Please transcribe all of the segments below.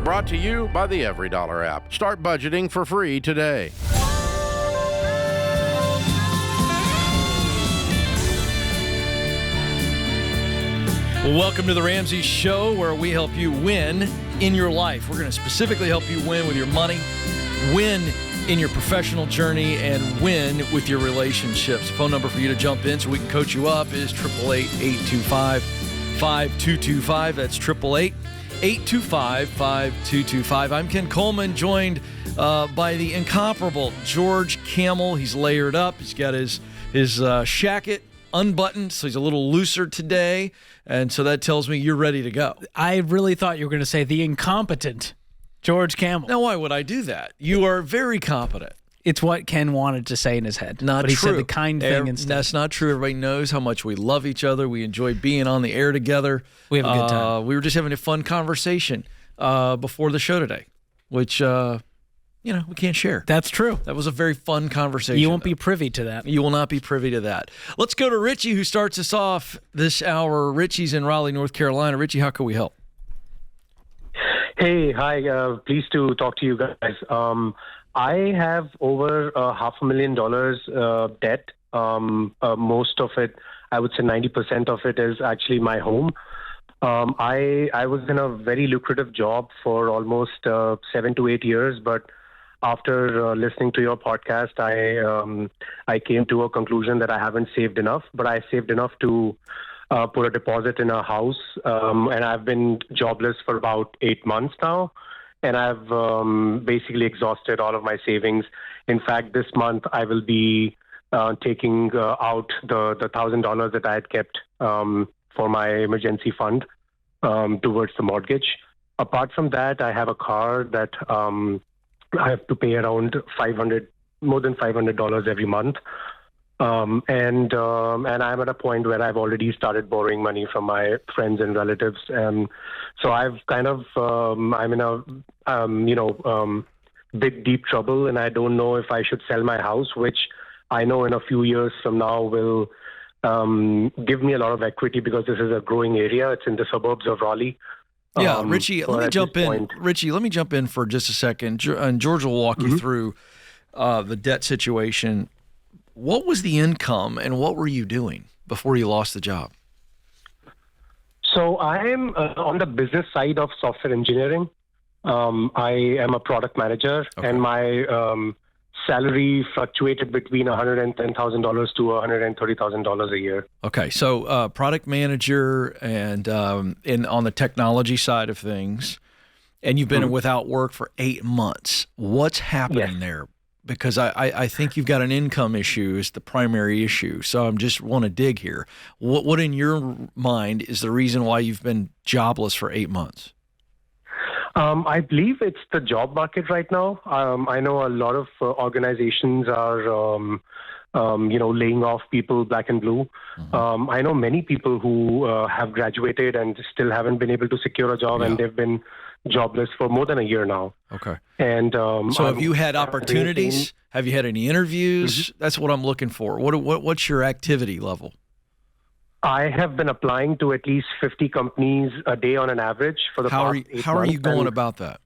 Brought to you by the EveryDollar app. Start budgeting for free today. Well, welcome to the Ramsey Show, where we help you win in your life. We're going to specifically help you win with your money, win in your professional journey, and win with your relationships. The phone number for you to jump in so we can coach you up is 888-825-5225. That's 888-825-5225. I'm Ken Coleman, joined by the incomparable George Camel. He's layered up. He's got his shacket unbuttoned, so he's a little looser today, and so that tells me you're ready to go. I really thought you were going to say the incompetent George Camel. Now, why would I do that? You are very competent. It's what Ken wanted to say in his head. Not but he true. said the kind thing instead. That's not true. Everybody knows how much we love each other. We enjoy being on the air together. We have a good time. We were just having a fun conversation before the show today, which we can't share. That's true. That was a very fun conversation. You won't be privy to that. You will not be privy to that. Let's go to Richie, who starts us off this hour. Richie's in Raleigh, North Carolina. Richie, how can we help? Hey, hi. Pleased to talk to you guys. I have over $500,000 debt. Most of it, I would say 90% of it is actually my home. I was in a very lucrative job for almost 7 to 8 years, but after listening to your podcast, I came to a conclusion that I haven't saved enough, but I saved enough to put a deposit in a house, and I've been jobless for about 8 months now, and I've basically exhausted all of my savings. In fact, this month I will be taking out the $1,000 that I had kept for my emergency fund towards the mortgage. Apart from that, I have a car that I have to pay around more than $500 every month. And I'm at a point where I've already started borrowing money from my friends and relatives. So I've kind of, I'm in a, big, deep trouble, and I don't know if I should sell my house, which I know in a few years from now will give me a lot of equity because this is a growing area. It's in the suburbs of Raleigh. Yeah, Richie, let me jump in. Richie, let me jump in for just a second. And George will walk you through the debt situation. What was the income and what were you doing before you lost the job? So I am on the business side of software engineering. I am a product manager, and my salary fluctuated between $110,000 to $130,000 a year. Okay, so product manager and on the technology side of things, and you've been without work for 8 months. What's happening there? Because I think you've got an income issue is the primary issue. So I just want to dig here. What in your mind is the reason why you've been jobless for 8 months? I believe it's the job market right now. I know a lot of organizations are, laying off people black and blue. I know many people who have graduated and still haven't been able to secure a job, and they've been jobless for more than a year now. Okay. And so have you had opportunities? Have you had any interviews? That's what I'm looking for. What's your activity level? I have been applying to at least 50 companies a day on an average for the past 8 months. How are you going about that?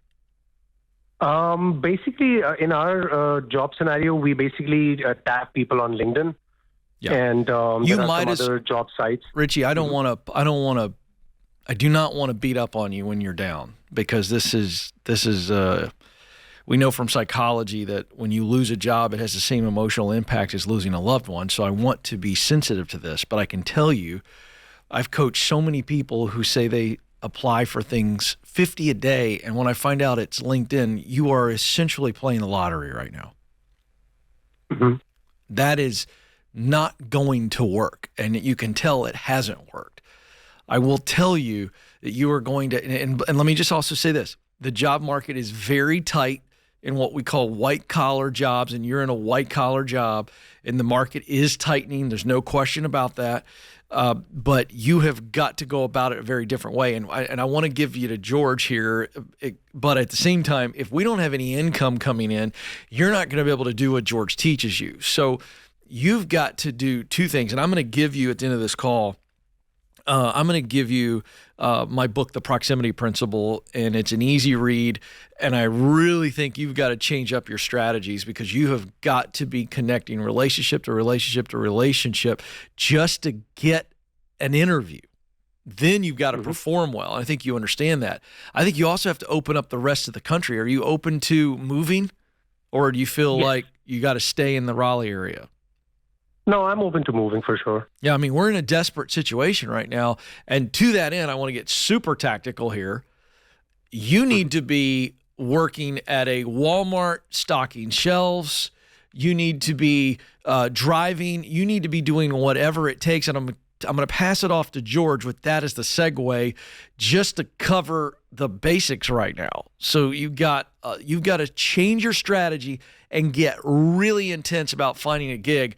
Basically, in our job scenario, we basically tap people on LinkedIn. Yeah. And you there are might some other job sites. Richie, I do not want to beat up on you when you're down, because this is we know from psychology that when you lose a job, it has the same emotional impact as losing a loved one. So I want to be sensitive to this, but I can tell you, I've coached so many people who say they apply for things 50 a day, and when I find out it's LinkedIn, you are essentially playing the lottery right now. That is not going to work, and you can tell it hasn't worked. I will tell you that you are going to, and let me just also say this, the job market is very tight in what we call white-collar jobs, and you're in a white-collar job, and the market is tightening. There's no question about that. But you have got to go about it a very different way. And I want to give you to George here, but at the same time, if we don't have any income coming in, you're not going to be able to do what George teaches you. So you've got to do two things, and I'm going to give you at the end of this call, I'm going to give you my book, The Proximity Principle, and it's an easy read. And I really think you've got to change up your strategies because you have got to be connecting relationship to relationship to relationship just to get an interview. Then you've got to perform well. I think you understand that. I think you also have to open up the rest of the country. Are you open to moving, or do you feel like you got to stay in the Raleigh area? No, I'm open to moving for sure. Yeah, I mean, we're in a desperate situation right now. And to that end, I want to get super tactical here. You need to be working at a Walmart stocking shelves. You need to be driving. You need to be doing whatever it takes. And I'm going to pass it off to George with that as the segue just to cover the basics right now. So you've got to change your strategy and get really intense about finding a gig.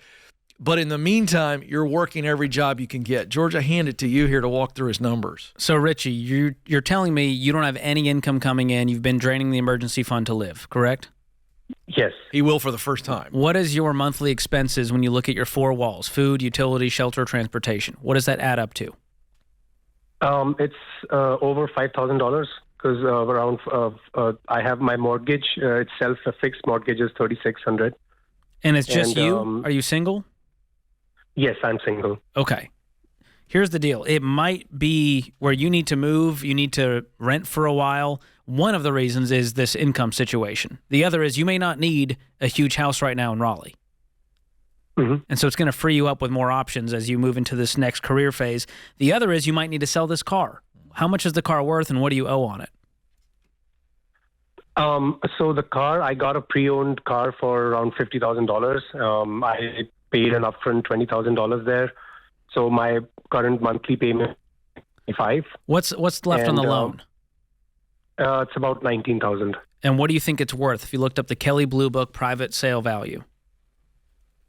But in the meantime, you're working every job you can get. George, I hand it to you here to walk through his numbers. So, Richie, you're telling me you don't have any income coming in. You've been draining the emergency fund to live, correct? Yes. He will for the first time. What is your monthly expenses when you look at your four walls? Food, utility, shelter, transportation. What does that add up to? It's over $5,000 because I have my mortgage itself. A fixed mortgage is $3,600. And it's just you? Are you single? Yes, I'm single. Okay. Here's the deal. It might be where you need to move, you need to rent for a while. One of the reasons is this income situation. The other is you may not need a huge house right now in Raleigh. And so it's going to free you up with more options as you move into this next career phase. The other is you might need to sell this car. How much is the car worth and what do you owe on it? So the car, I got a pre-owned car for around $50,000. I paid an upfront $20,000 there. So my current monthly payment is $5,000. What's left on the loan? It's about $19,000. And what do you think it's worth if you looked up the Kelley Blue Book private sale value?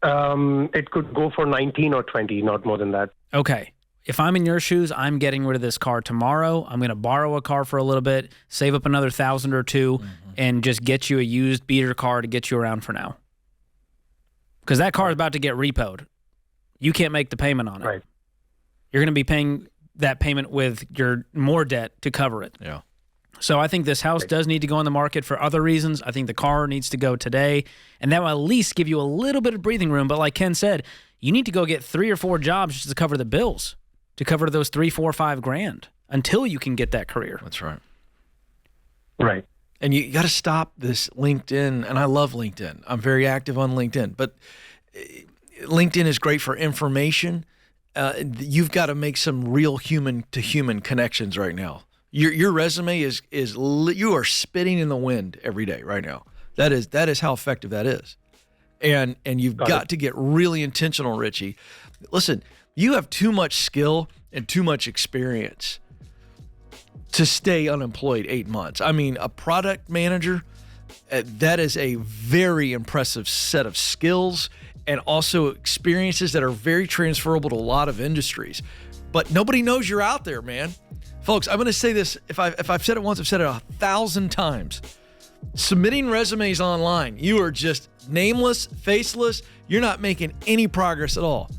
It could go for 19 or 20, not more than that. Okay. If I'm in your shoes, I'm getting rid of this car tomorrow. I'm going to borrow a car for a little bit, save up another $1,000 or $2,000, and just get you a used beater car to get you around for now. Because that car is about to get repoed. You can't make the payment on it. Right. You're going to be paying that payment with your more debt to cover it. Yeah. So I think this house does need to go on the market for other reasons. I think the car needs to go today, and that will at least give you a little bit of breathing room. But like Ken said, you need to go get 3 or 4 jobs just to cover the bills, to cover those $3, $4, $5,000 until you can get that career. That's right. Right. And you got to stop this LinkedIn, and I love LinkedIn. I'm very active on LinkedIn, but LinkedIn is great for information. You've got to make some real human-to-human connections right now. Your resume is you are spitting in the wind every day right now. That is how effective that is, and you've got to get really intentional, Richie. Listen, you have too much skill and too much experience to stay unemployed 8 months. I mean, a product manager, that is a very impressive set of skills and also experiences that are very transferable to a lot of industries. But nobody knows you're out there, man. Folks, I'm going to say this. If I've said it once, I've said it 1,000 times. Submitting resumes online, you are just nameless, faceless. You're not making any progress at all.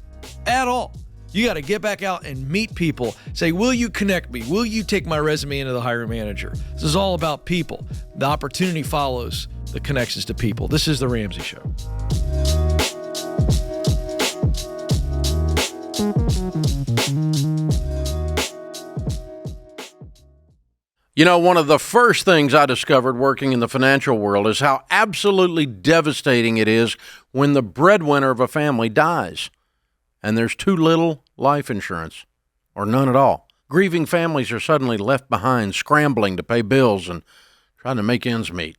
At all. You got to get back out and meet people. Say, will you connect me? Will you take my resume into the hiring manager? This is all about people. The opportunity follows the connections to people. This is The Ramsey Show. You know, one of the first things I discovered working in the financial world is how absolutely devastating it is when the breadwinner of a family dies and there's too little life insurance or none at all. Grieving families are suddenly left behind, scrambling to pay bills and trying to make ends meet.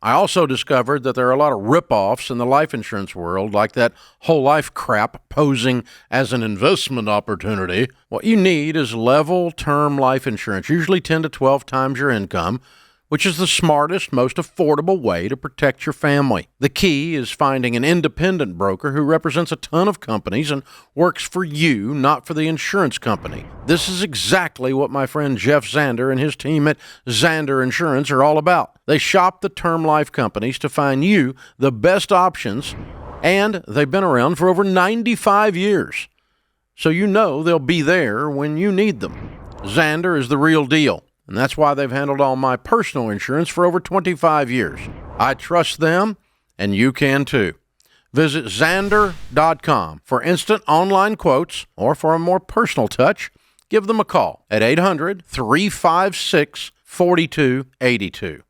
I also discovered that there are a lot of rip-offs in the life insurance world, like that whole life crap posing as an investment opportunity. What you need is level term life insurance, usually 10 to 12 times your income, which is the smartest, most affordable way to protect your family. The key is finding an independent broker who represents a ton of companies and works for you, not for the insurance company. This is exactly what my friend Jeff Zander and his team at Zander Insurance are all about. They shop the term life companies to find you the best options, and they've been around for over 95 years. So you know they'll be there when you need them. Xander is the real deal, and that's why they've handled all my personal insurance for over 25 years. I trust them, and you can too. Visit Xander.com for instant online quotes, or for a more personal touch, give them a call at 800-356-4282.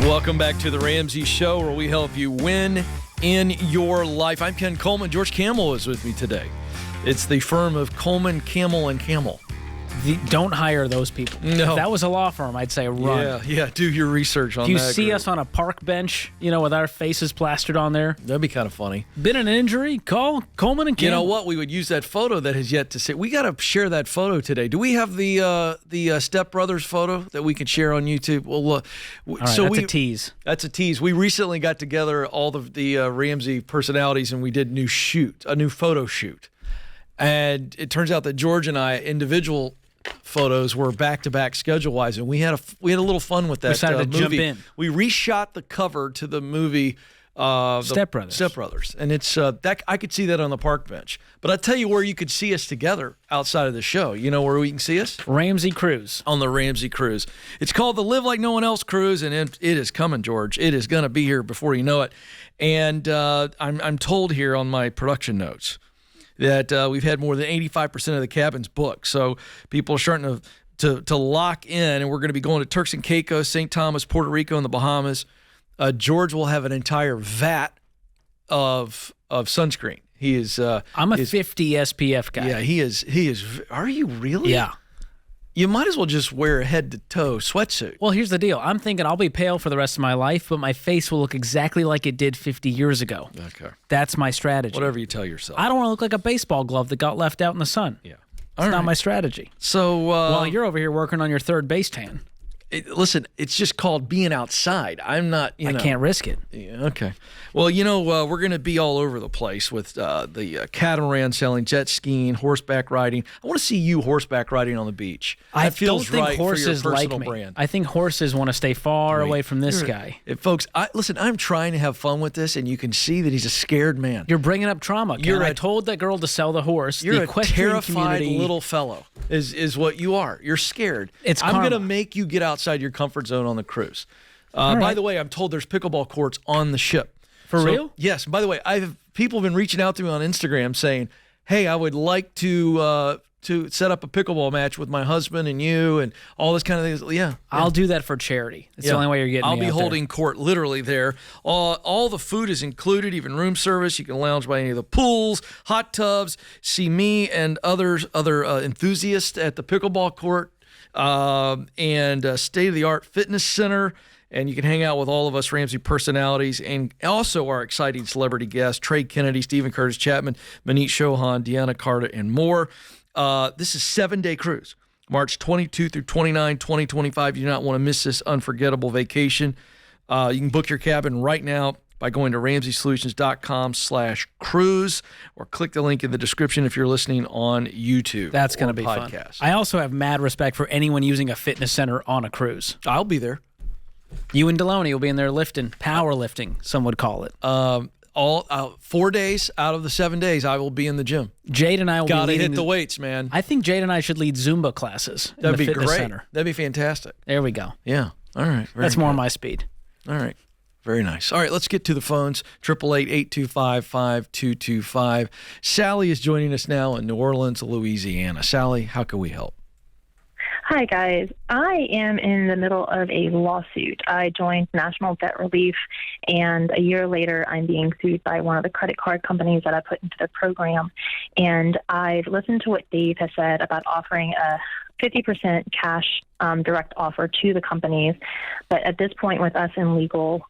Welcome back to the Ramsey Show, where we help you win in your life. I'm Ken Coleman. George Camel is with me today. It's the firm of Coleman, Camel, and Camel. Don't hire those people. No. If that was a law firm, I'd say run. Yeah, do your research on that. If you see group. us on a park bench, with our faces plastered on there, That'd be kind of funny. been an injury, call Coleman and Camel. You know what? We would use that photo that has yet to see. We got to share that photo today. Do we have the Step Brothers photo that we can share on YouTube? Well, All right, that's a tease. That's a tease. We recently got together all the Ramsey personalities, and we did a new photo shoot. And it turns out that George and I, individual photos, were back-to-back schedule-wise, and we had a little fun with that. We decided to movie. jump in. We reshot the cover to the movie Step Brothers. Step Brothers, and it's that I could see that on the park bench. But I'll tell you where you could see us together outside of the show. You know where we can see us? Ramsey Cruise. On the Ramsey Cruise. It's called the Live Like No One Else Cruise, and it is coming, George. It is going to be here before you know it. And I'm told here on my production notes that we've had more than 85% of the cabins booked. So people are starting to lock in, and we're going to be going to Turks and Caicos, St. Thomas, Puerto Rico, and the Bahamas. George will have an entire vat of sunscreen. He is. I'm a 50 SPF guy. Yeah, he is. Are you really? Yeah. You might as well just wear a head-to-toe sweatsuit. Well, here's the deal. I'm thinking I'll be pale for the rest of my life, but my face will look exactly like it did 50 years ago. Okay. That's my strategy. Whatever you tell yourself. I don't want to look like a baseball glove that got left out in the sun. Yeah. It's not my strategy. So, Well, you're over here working on your third base tan. Listen, it's just called being outside. I'm not, I can't risk it. Yeah, okay. Well, we're going to be all over the place with the catamaran sailing, jet skiing, horseback riding. I want to see you horseback riding on the beach. I That feels don't think right horses for your like personal me. brand. I think horses want to stay far away from this guy. Folks, listen, I'm trying to have fun with this, and you can see that he's a scared man. You're bringing up trauma. I told that girl to sell the horse. You're the a equestrian terrified community, little fellow is what you are. You're scared. I'm karma. going to make you get outside your comfort zone on the cruise. right. By the way, I'm told there's pickleball courts on the ship. For real? Yes. By the way, people have been reaching out to me on Instagram saying, hey, I would like to set up a pickleball match with my husband and you and all this kind of things. Yeah. I'll do that for charity. It's the only way you're getting I'll me be out there. holding court literally there. All the food is included, even room service. You can lounge by any of the pools, hot tubs, see me and other enthusiasts at the pickleball court, and state-of-the-art fitness center. And you can hang out with all of us Ramsey personalities and also our exciting celebrity guests, Trey Kennedy, Stephen Curtis Chapman, Manit Chauhan, Deanna Carter, and more. This is a 7-day cruise, March 22 through 29, 2025. You do not want to miss this unforgettable vacation. You can book your cabin right now by going to RamseySolutions.com/cruise or click the link in the description if you're listening on YouTube. That's going to be podcast. fun. I also have mad respect for anyone using a fitness center on a cruise. I'll be there. You and Deloney will be in there lifting, powerlifting, some would call it. 4 days out of the 7 days, I will be in the gym. Jade and I will Gotta be leading hit the weights, man. I think Jade and I should lead Zumba classes in That'd the be fitness great. center. That'd be fantastic. There we go. Yeah. All right. That's more my speed. All right. Very nice. All right, let's get to the phones. 888-825-5225. Sally is joining us now in New Orleans, Louisiana. Sally, how can we help? Hi, guys. I am in the middle of a lawsuit. I joined National Debt Relief, and a year later, I'm being sued by one of the credit card companies that I put into the program. And I've listened to what Dave has said about offering a 50% cash direct offer to the companies. But at this point with us in legal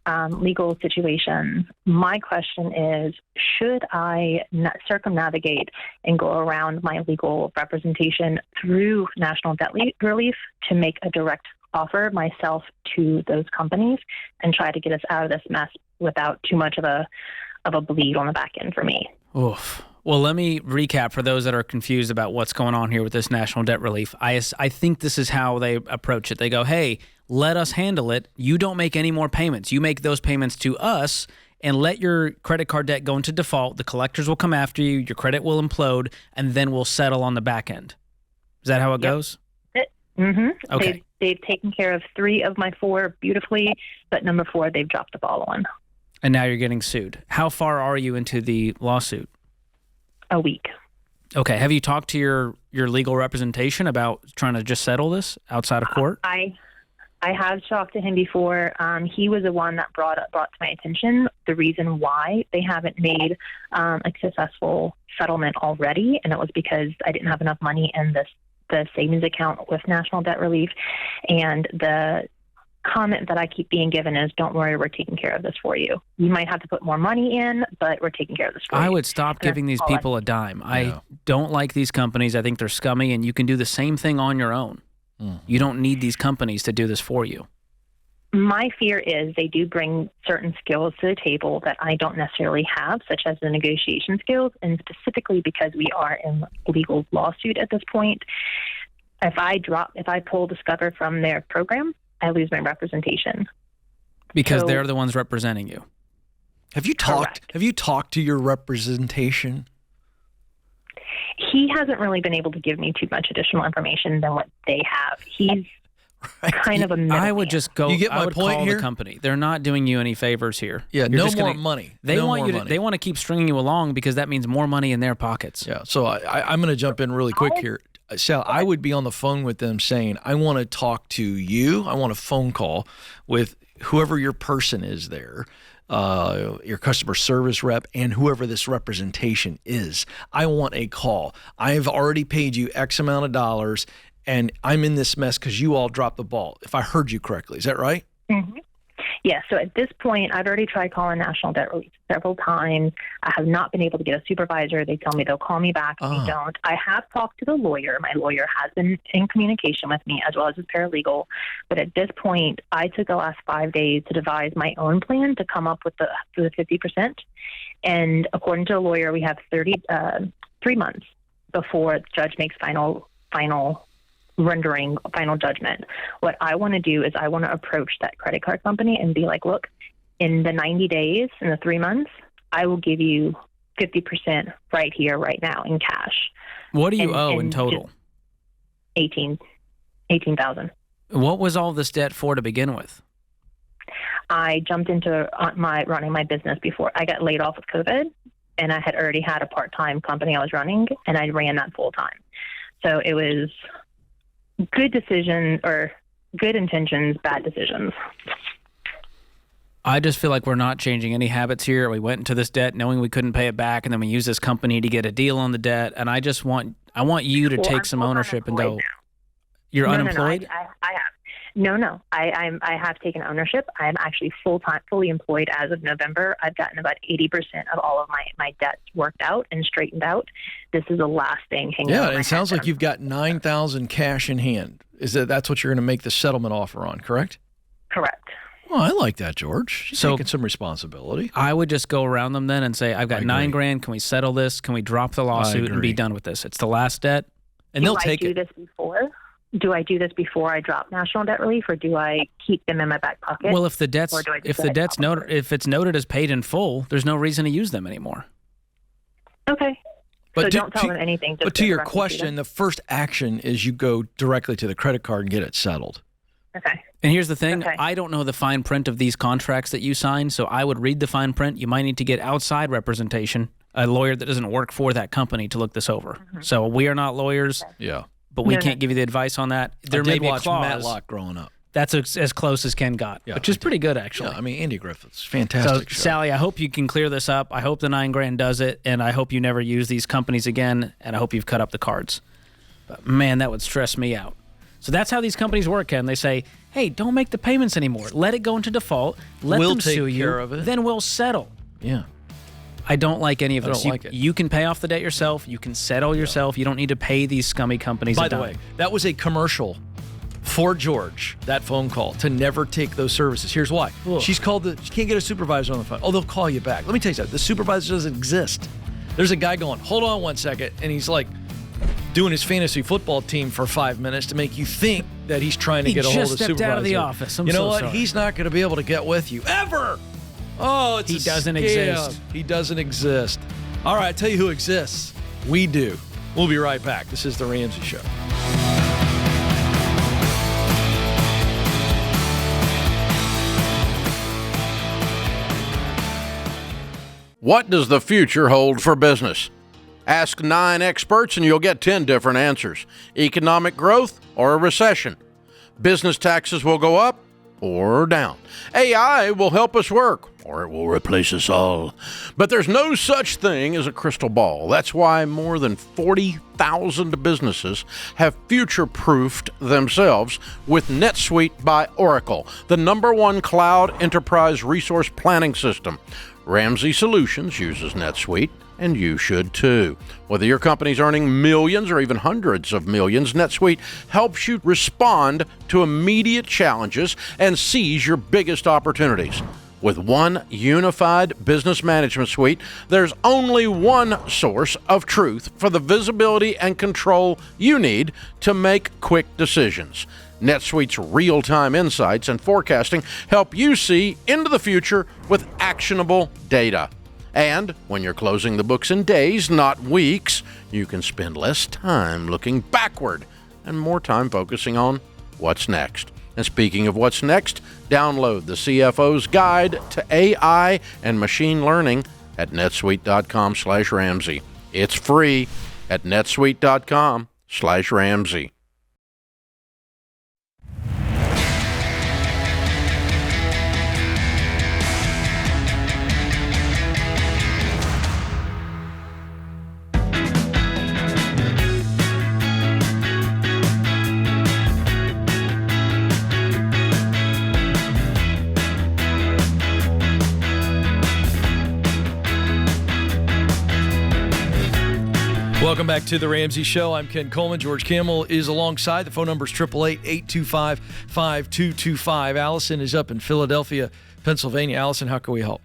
situations, my question is, should I circumnavigate and go around my legal representation through National Debt Relief to make a direct offer myself to those companies and try to get us out of this mess without too much of a bleed on the back end for me. Oof. Well, let me recap for those that are confused about what's going on here with this national debt relief. I think this is how they approach it. They go, hey, let us handle it. You don't make any more payments. You make those payments to us and let your credit card debt go into default. The collectors will come after you. Your credit will implode, and then we'll settle on the back end. Is that how it goes? Mm-hmm. Okay. They've taken care of 3 of my 4 beautifully, but number 4, they've dropped the ball on. And now you're getting sued. How far are you into the lawsuit? A week. Okay. Have you talked to your legal representation about trying to just settle this outside of court? I have talked to him before. He was the one that brought to my attention the reason why they haven't made a successful settlement already, and it was because I didn't have enough money in the savings account with National Debt Relief. And the comment that I keep being given is, don't worry, we're taking care of this for you. You might have to put more money in, but we're taking care of this for you. I would stop giving these people a dime. I don't like these companies. I think they're scummy, and you can do the same thing on your own. You don't need these companies to do this for you. My fear is they do bring certain skills to the table that I don't necessarily have, such as the negotiation skills, and specifically because we are in legal lawsuit at this point. If I pull Discover from their program, I lose my representation. Because they're the ones representing you. Have you talked? Correct. Have you talked to your representation? He hasn't really been able to give me too much additional information than what they have. He's kind of a middleman. I would just go. You get my I would point call here? the company. They're not doing you any favors here. Yeah, You're no just more gonna- money. They No want more you. money. They want to keep stringing you along because that means more money in their pockets. Yeah, so I'm going to jump in really quick here. Sal, I would be on the phone with them saying, I want to talk to you. I want a phone call with whoever your person is there, your customer service rep, and whoever this representation is. I want a call. I've already paid you X amount of dollars, and I'm in this mess because you all dropped the ball, if I heard you correctly. Is that right? Mm-hmm. Yeah, so at this point, I've already tried calling National Debt Relief several times. I have not been able to get a supervisor. They tell me they'll call me back, and they don't. I have talked to the lawyer. My lawyer has been in communication with me, as well as his paralegal. But at this point, I took the last 5 days to devise my own plan to come up with the 50%. And according to the lawyer, we have 3 months before the judge makes final rendering final judgment. What I want to do is I want to approach that credit card company and be like, look, in the 90 days, in the 3 months, I will give you 50% right here, right now in cash. What do you owe in total? $18,000. What was all this debt for to begin with? I jumped into running my business before I got laid off with COVID, and I had already had a part-time company I was running, and I ran that full-time. So it was good decision or good intentions, bad decisions. I just feel like we're not changing any habits here. We went into this debt knowing we couldn't pay it back, and then we used this company to get a deal on the debt. And I want you to take some ownership and go. Now. You're No, unemployed? No, I have. No. I have taken ownership. I am actually fully employed as of November. I've gotten about 80% of all of my debts worked out and straightened out. This is the last thing hanging over my it sounds head. like you've got $9,000 cash in hand. That's what you're going to make the settlement offer on, correct? Correct. Well, I like that, George. You're So- taking some responsibility. I would just go around them then and say, I've got I agree. $9,000. Can we settle this? Can we drop the lawsuit and agree. be done with this? It's the last debt. And they'll do take I do it. this before? Do I do this before I drop National Debt Relief, or do I keep them in my back pocket? Well, if the debt's Or do I just if the let it debt's go? noted if it's noted as paid in full, there's no reason to use them anymore. Okay. But so to- don't tell them anything. But just to your directly question, them. the first action is you go directly to the credit card and get it settled. Okay. And here's the thing, Okay. I don't know the fine print of these contracts that you sign, so I would read the fine print. You might need to get outside representation, a lawyer that doesn't work for that company to look this over. So we are not lawyers, Yeah. but we No, can't give you the advice on that. There I may did be a watch clause. Matlock growing up. That's as close as Ken got, Yeah, which is I did. pretty good, actually. Yeah, I mean, Andy Griffith's So, fantastic show. Sally, I hope you can clear this up. I hope the $9,000 does it, and I hope you never use these companies again, and I hope you've cut up the cards. But, man, that would stress me out. So that's how these companies work, Ken. They say, hey, don't make the payments anymore. Let it go into default. Let We'll them take sue you. care of it. Then we'll settle. Yeah. I don't like any of I this. don't like it. You can pay off the debt yourself. You can settle yourself. You don't need to pay these scummy companies By a the dime. way, that was a commercial for George, that phone call, to never take those services. Here's why. Ugh. She can't get a supervisor on the phone. Oh, they'll call you back. Let me tell you something. The supervisor doesn't exist. There's a guy going, hold on one second, and he's like doing his fantasy football team for 5 minutes to make you think that he's trying to get a hold of the supervisor. He just stepped out of the office. You know what? Sorry. He's not going to be able to get with you ever. Oh, he doesn't exist. He doesn't exist. All right, I tell you who exists. We do. We'll be right back. This is The Ramsey Show. What does the future hold for business? Ask 9 experts and you'll get 10 different answers. Economic growth or a recession? Business taxes will go up or down. AI will help us work or it will replace us all. But there's no such thing as a crystal ball. That's why more than 40,000 businesses have future-proofed themselves with NetSuite by Oracle, the #1 cloud enterprise resource planning system. Ramsey Solutions uses NetSuite, and you should too. Whether your company's earning millions or even hundreds of millions, NetSuite helps you respond to immediate challenges and seize your biggest opportunities. With one unified business management suite, there's only one source of truth for the visibility and control you need to make quick decisions. NetSuite's real-time insights and forecasting help you see into the future with actionable data. And when you're closing the books in days, not weeks, you can spend less time looking backward and more time focusing on what's next. And speaking of what's next, download the CFO's Guide to AI and Machine Learning at netsuite.com/Ramsey. It's free at netsuite.com/Ramsey. Welcome back to The Ramsey Show. I'm Ken Coleman. George Campbell is alongside. The phone number is 888-825-5225. Allison is up in Philadelphia, Pennsylvania. Allison, how can we help?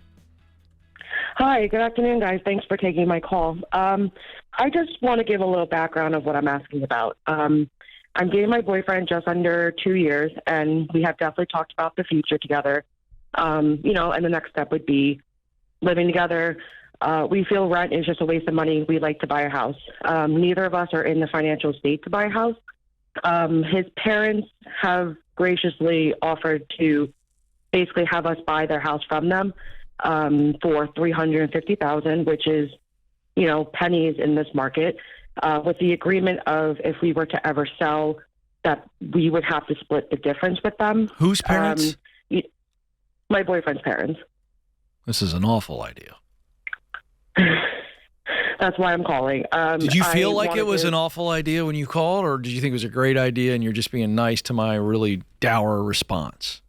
Hi, good afternoon, guys. Thanks for taking my call. I just want to give a little background of what I'm asking about. I'm dating my boyfriend just under 2 years, and we have definitely talked about the future together. And the next step would be living together. We feel rent is just a waste of money. We like to buy a house. Neither of us are in the financial state to buy a house. His parents have graciously offered to basically have us buy their house from them for $350,000, which is, pennies in this market, with the agreement of if we were to ever sell, that we would have to split the difference with them. Whose parents? My boyfriend's parents. This is an awful idea. That's why I'm calling. Did you feel like it was an awful idea when you called, or did you think it was a great idea and you're just being nice to my really dour response?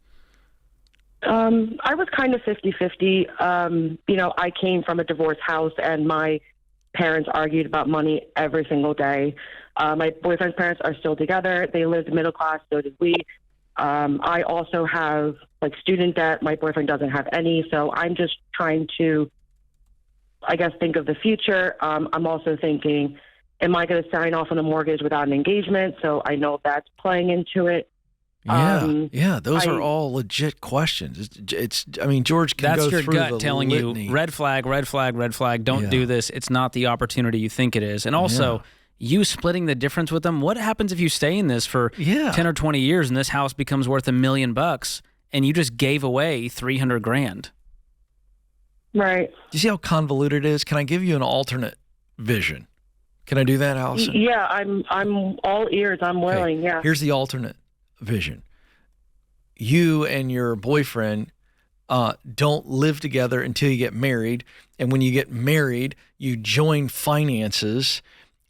I was kind of 50-50. I came from a divorced house, and my parents argued about money every single day. My boyfriend's parents are still together. They lived middle class, so did we. I also have student debt. My boyfriend doesn't have any, so I'm just trying to, I guess, think of the future. I'm also thinking, am I going to sign off on a mortgage without an engagement? So I know that's playing into it. Yeah, those are all legit questions. George can That's go your through gut the telling litany. you, red flag, red flag, red flag, don't do this. It's not the opportunity you think it is. And also, you splitting the difference with them, what happens if you stay in this for 10 or 20 years and this house becomes worth $1 million and you just gave away $300,000? Right. Do you see how convoluted it is? Can I give you an alternate vision? Can I do that, Allison? Yeah, I'm all ears. I'm willing. Okay. Yeah. Here's the alternate vision. You and your boyfriend don't live together until you get married, and when you get married, you join finances,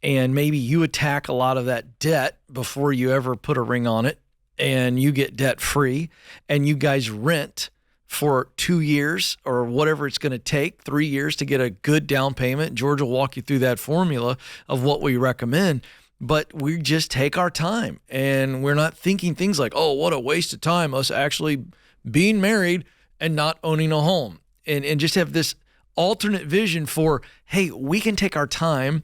and maybe you attack a lot of that debt before you ever put a ring on it, and you get debt free, and you guys rent for 2 years or whatever it's going to take, 3 years to get a good down payment. George will walk you through that formula of what we recommend. but we just take our time, and we're not thinking things like, oh, what a waste of time, us actually being married and not owning a home, and just have this alternate vision for, hey, we can take our time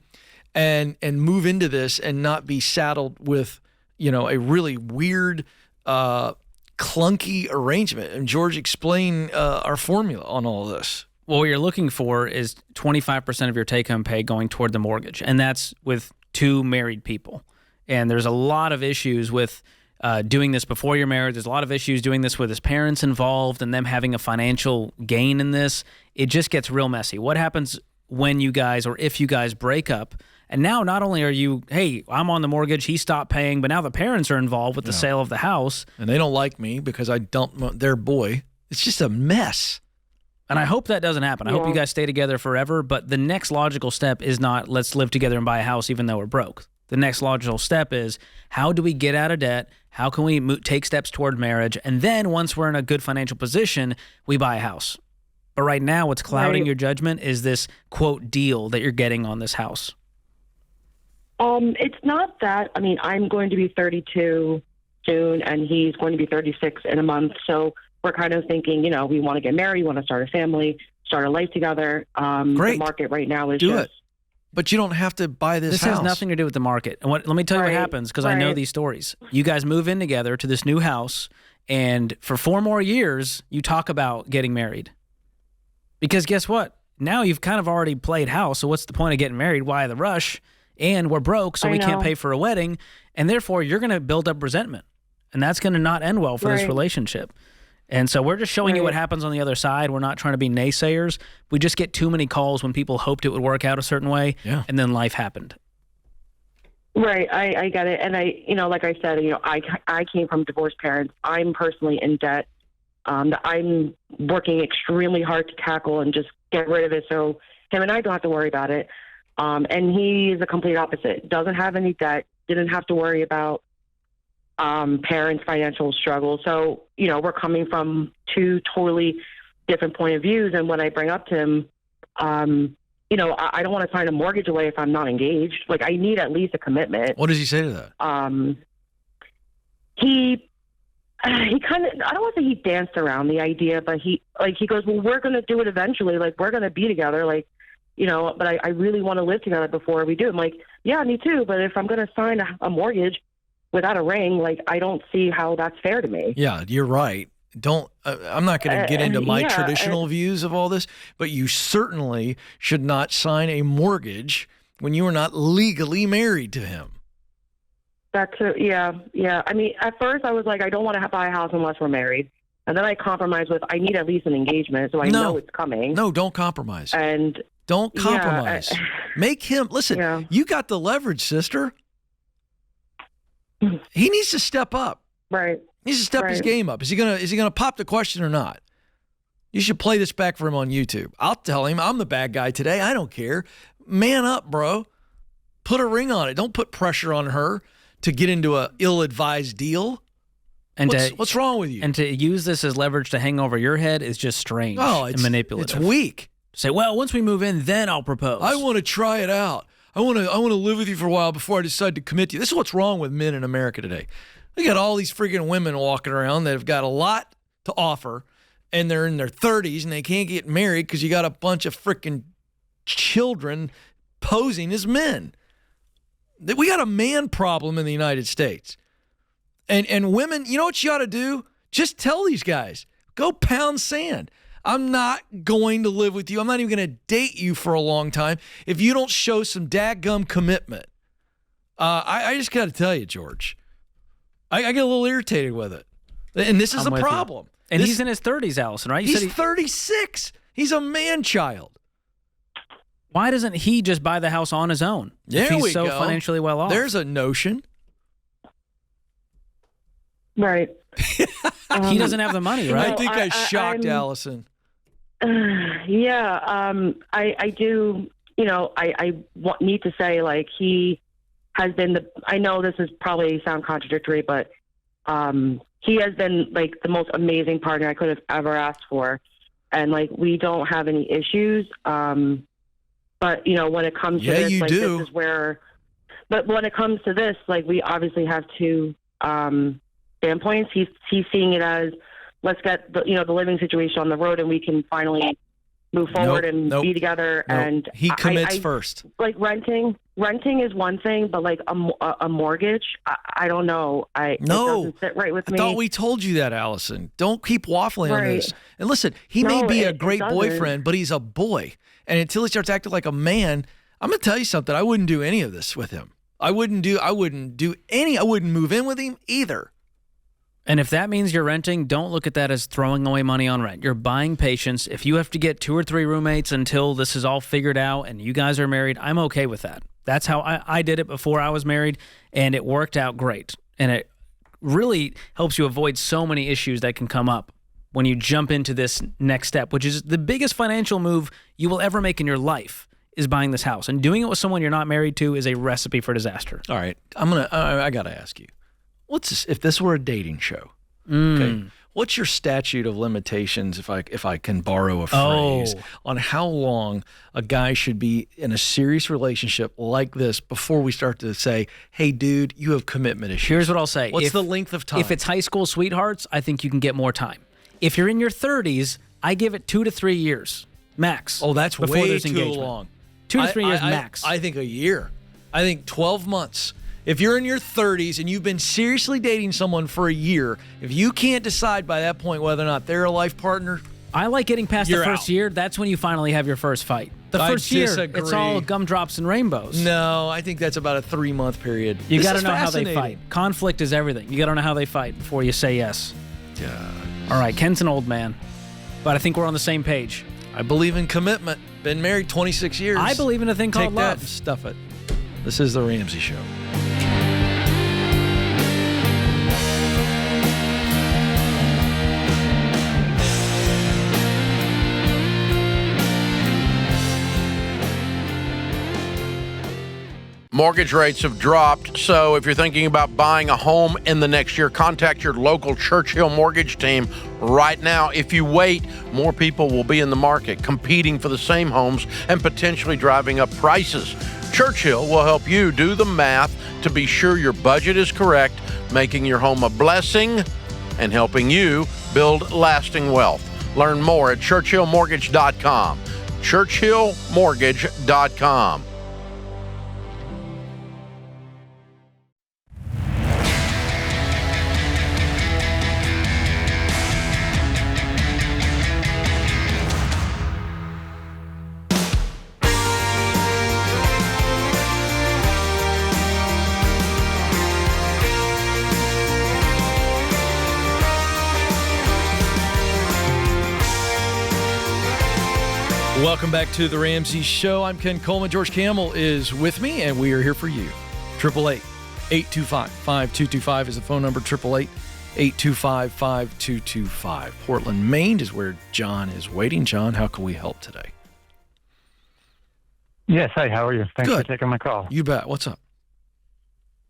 and move into this and not be saddled with, a really weird, clunky arrangement. And George, explain our formula on all of this. Well, what you're looking for is 25% of your take-home pay going toward the mortgage, and that's with two married people. And there's a lot of issues with doing this before you're married. There's a lot of issues doing this with his parents involved and them having a financial gain in this. It just gets real messy. What happens when you guys, or if you guys, break up? And now not only are you, hey, I'm on the mortgage, he stopped paying, but now the parents are involved with the sale of the house. And they don't like me because I dumped their boy. It's just a mess. And I hope that doesn't happen. I hope you guys stay together forever. But the next logical step is not let's live together and buy a house even though we're broke. The next logical step is how do we get out of debt? How can we take steps toward marriage? And then once we're in a good financial position, we buy a house. But right now what's clouding your judgment is this, quote, deal that you're getting on this house. It's not that. I mean, I'm going to be 32 soon, and he's going to be 36 in a month. So we're kind of thinking, we want to get married, we want to start a family, start a life together. Great. The market right now is Do it. But you don't have to buy this house. This has nothing to do with the market. And let me tell you what happens, because I know these stories. You guys move in together to this new house, and for 4 more years, you talk about getting married. Because guess what? Now you've kind of already played house, so what's the point of getting married? Why the rush? And we're broke, so we can't pay for a wedding, and therefore you're going to build up resentment, and that's going to not end well for this relationship. And so we're just showing you what happens on the other side. We're not trying to be naysayers. We just get too many calls when people hoped it would work out a certain way, and then life happened. Right, I get it. And like I said, I came from divorced parents. I'm personally in debt. That I'm working extremely hard to tackle and just get rid of it so him and I don't have to worry about it. And he is the complete opposite. Doesn't have any debt, didn't have to worry about parents' financial struggles. So, we're coming from two totally different point of views. And when I bring up to him, I don't want to sign a mortgage away if I'm not engaged. Like, I need at least a commitment. What does he say to that? He kind of, I don't want to say he danced around the idea, but he goes, well, we're going to do it eventually. Like, we're going to be together. Like, but I really want to live together before we do. I'm like, yeah, me too. But if I'm going to sign a mortgage without a ring, like, I don't see how that's fair to me. Yeah, you're right. I'm not going to get into my traditional views of all this, but you certainly should not sign a mortgage when you are not legally married to him. Yeah. I mean, at first I was like, I don't want to buy a house unless we're married. And then I compromised with, I need at least an engagement so I know it's coming. No, don't compromise. And don't compromise. Make him, listen, you got the leverage, sister. He needs to step up. Right. He needs to step his game up. Is he gonna pop the question or not? You should play this back for him on YouTube. I'll tell him I'm the bad guy today. I don't care. Man up, bro. Put a ring on it. Don't put pressure on her to get into a ill-advised deal. And what's wrong with you? And to use this as leverage to hang over your head is just strange and manipulative. It's weak. Say, well, once we move in, then I'll propose. I want to try it out. I want to live with you for a while before I decide to commit to you. This is what's wrong with men in America today. We got all these freaking women walking around that have got a lot to offer, and they're in their 30s, and they can't get married because you got a bunch of freaking children posing as men. We got a man problem in the United States. And women, you know what you ought to do? Just tell these guys, go pound sand. I'm not going to live with you. I'm not even going to date you for a long time if you don't show some dadgum commitment. I just got to tell you, George, I get a little irritated with it. And this is a problem. And he's in his 30s, Allison, right? He's 36. He's a man-child. Why doesn't he just buy the house on his own? There if we he's so go. Financially well off. There's a notion. Right. He doesn't have the money, right? I think I shocked Allison. I do, I need to say, like, he has been I know this is probably sound contradictory, but he has been, like, the most amazing partner I could have ever asked for. And, like, we don't have any issues. But, when it comes to this, like, this is where But when it comes to this, like, we obviously have two standpoints. He's seeing it as, let's get the living situation on the road, and we can finally move forward and be together. Nope. And He commits first. Like, renting is one thing, but like a mortgage, I don't know. It doesn't sit right with me. I thought we told you that, Allison. Don't keep waffling on Right. this. And listen, he may be a great boyfriend, but he's a boy. And until he starts acting like a man, I'm going to tell you something. I wouldn't do any of this with him. I wouldn't move in with him either. And if that means you're renting, don't look at that as throwing away money on rent. You're buying patience. If you have to get 2 or 3 roommates until this is all figured out and you guys are married, I'm okay with that. That's how I did it before I was married, and it worked out great. And it really helps you avoid so many issues that can come up when you jump into this next step, which is the biggest financial move you will ever make in your life, is buying this house. And doing it with someone you're not married to is a recipe for disaster. All right. I got to ask you. If this were a dating show, okay, what's your statute of limitations, if I can borrow a phrase, on how long a guy should be in a serious relationship like this before we start to say, hey, dude, you have commitment issues? Here's what I'll say. What's the length of time? If it's high school sweethearts, I think you can get more time. If you're in your 30s, I give it 2 to 3 years max. Oh, that's before way there's too engagement. long. 2 to 3 years max. I think a year. I think 12 months. If you're in your 30s and you've been seriously dating someone for a year, if you can't decide by that point whether or not they're a life partner, I like getting past the you're first out. year. That's when you finally have your first fight. The I first year, disagree. it's all gumdrops and rainbows. no, I think that's about a 3-month period. You This got to is know how they fascinating. fight. Conflict is everything. You got to know how they fight before you say yes. All right, Ken's an old man, but I think we're on the same page. I believe in commitment. Been married 26 years. I believe in a thing Take called that love. and stuff it. This is The Ramsey Show. Mortgage rates have dropped, so if you're thinking about buying a home in the next year, contact your local Churchill mortgage team right now. If you wait, more people will be in the market, competing for the same homes and potentially driving up prices. Churchill will help you do the math to be sure your budget is correct, making your home a blessing and helping you build lasting wealth. Learn more at churchillmortgage.com. churchillmortgage.com. Welcome back to The Ramsey Show. I'm Ken Coleman. George Campbell is with me, and we are here for you. 888-825-5225 is the phone number. 888-825-5225. Portland, Maine is where John is waiting. John, how can we help today? Yes. Hi, how are you? Thanks Good. for taking my call. You bet. What's up?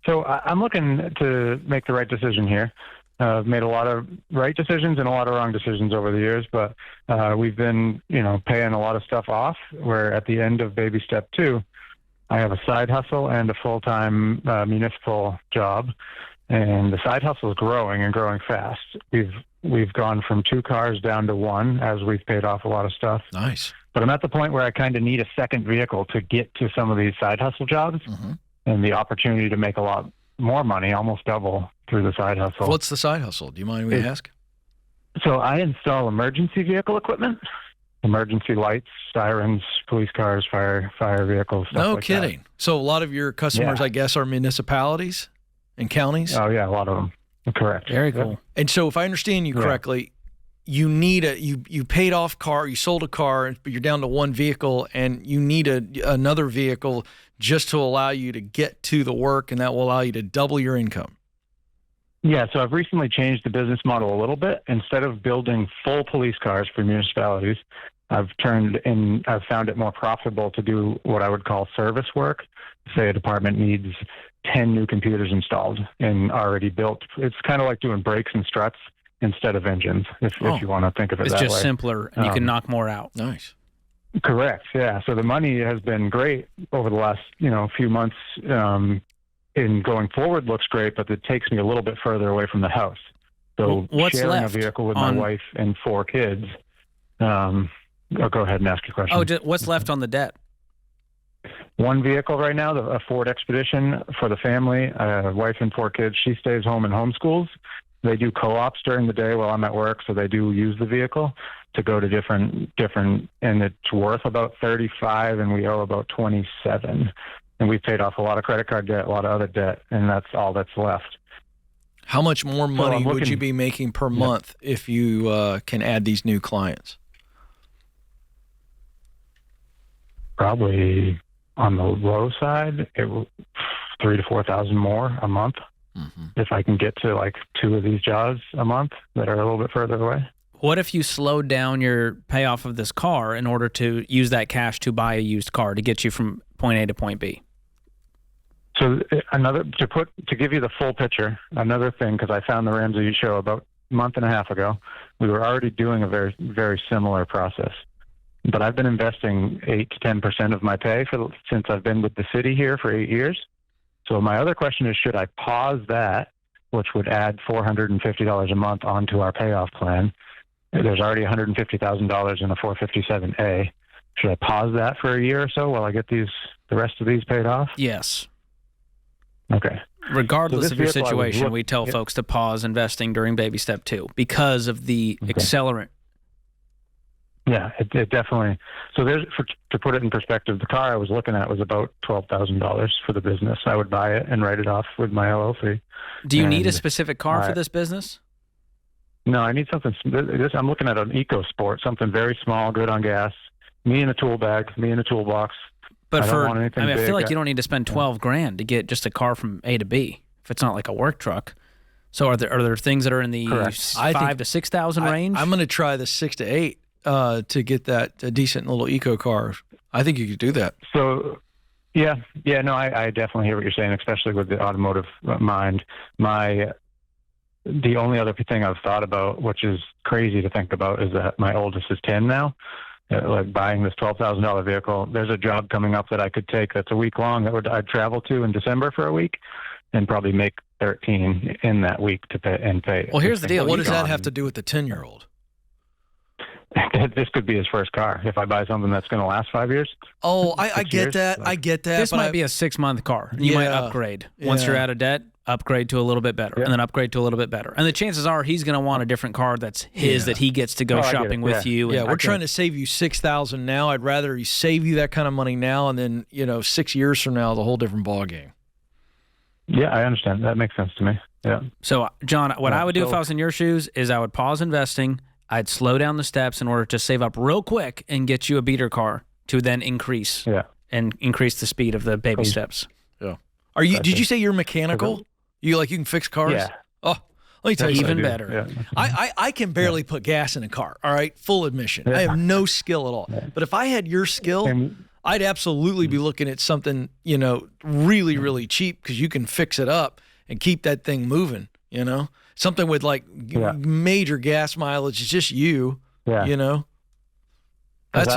So I'm looking to make the right decision here. I've made a lot of right decisions and a lot of wrong decisions over the years, but we've been, paying a lot of stuff off, where at the end of baby step 2, I have a side hustle and a full-time municipal job, and the side hustle is growing and growing fast. We've gone from 2 cars down to 1 as we've paid off a lot of stuff. Nice. But I'm at the point where I kind of need a second vehicle to get to some of these side hustle jobs and the opportunity to make a lot more money, almost double through the side hustle. What's the side hustle? Do you mind me ask? So I install emergency vehicle equipment, emergency lights, sirens, police cars, fire vehicles, stuff No like kidding. So a lot of your customers, Yeah. I guess, are municipalities and counties? that. Oh, yeah, a lot of them. Correct. Very Yep. cool. And so if I understand you Yeah. correctly, you need you paid off car, you sold a car, but you're down to 1 vehicle, and you need another vehicle just to allow you to get to the work, and that will allow you to double your income. Yeah, so I've recently changed the business model a little bit. Instead of building full police cars for municipalities, I've found it more profitable to do what I would call service work. Say a department needs 10 new computers installed and already built. It's kind of like doing brakes and struts instead of engines, if you want to think of it It's that just way. simpler, and you can knock more out. Nice. Correct. Yeah. So the money has been great over the last, few months. in going forward looks great, but it takes me a little bit further away from the house. So What's sharing left a vehicle with my wife and 4 kids. I'll go ahead and ask your question. Oh, what's left on the debt? One vehicle right now, a Ford Expedition for the family, wife and 4 kids. She stays home and homeschools. They do co-ops during the day while I'm at work, so they do use the vehicle to go to different, and it's worth about 35, and we owe about 27. And we've paid off a lot of credit card debt, a lot of other debt, and that's all that's left. How much more money would looking- you be making per month if you can add these new clients? Probably on the low side, $3,000 to $4,000 more a month. If I can get to like 2 of these jobs a month that are a little bit further away. What if you slowed down your payoff of this car in order to use that cash to buy a used car to get you from point A to point B? So to give you the full picture, another thing, because I found the Ramsey show about a month and a half ago, we were already doing a very, very similar process. But I've been investing 8 to 10% of my pay since I've been with the city here for 8 years. So my other question is, should I pause that, which would add $450 a month onto our payoff plan? There's already $150,000 in a 457A. Should I pause that for a year or so while I get the rest of these paid off? Yes. Okay. Regardless So of your this vehicle I was situation, we tell folks to pause investing during baby step 2 because of the accelerant. Yeah, it definitely. So to put it in perspective, the car I was looking at was about $12,000 for the business. I would buy it and write it off with my LLC. Do you need a specific car for this business? No, I need something. I'm looking at an EcoSport, something very small, good on gas. Me in a tool bag, me in a toolbox. But I feel like you don't need to spend $12,000 to get just a car from A to B if it's not like a work truck. So are there things that are in the $5,000 to $6,000 range? I'm going to try the 6 to 8 to get that a decent little eco car. I think you could do that. So, no, I definitely hear what you're saying, especially with the automotive mind. The only other thing I've thought about, which is crazy to think about, is that my oldest is 10 now. Like buying this $12,000 vehicle, there's a job coming up that I could take that's a week long I'd travel to in December for a week and probably make 13 in that week to pay. Well, here's the deal. What does that have to do with the 10-year-old? This could be his first car if I buy something that's going to last 5 years. Oh, I get that. I get that. This might be a 6-month car. You might upgrade. Once you're out of debt, upgrade to a little bit better, and then upgrade to a little bit better. And the chances are he's going to want a different car that's his that he gets to go shopping with you. Yeah, we're trying to save you $6,000 now. I'd rather save you that kind of money now, and then 6 years from now, it's a whole different ballgame. Yeah, I understand. That makes sense to me. Yeah. So, John, what I would do if I was in your shoes is I would pause investing. I'd slow down the steps in order to save up real quick and get you a beater car to then increase and increase the speed of the baby steps. Yeah. Did you say you're mechanical? You can fix cars? Yeah. Oh, let me tell you even better. Yeah. I can barely put gas in a car. All right, full admission. I have no skill at all. But if I had your skill, I'd absolutely be looking at something really, really cheap because you can fix it up and keep that thing moving. Something with major gas mileage. It's just you. Yeah.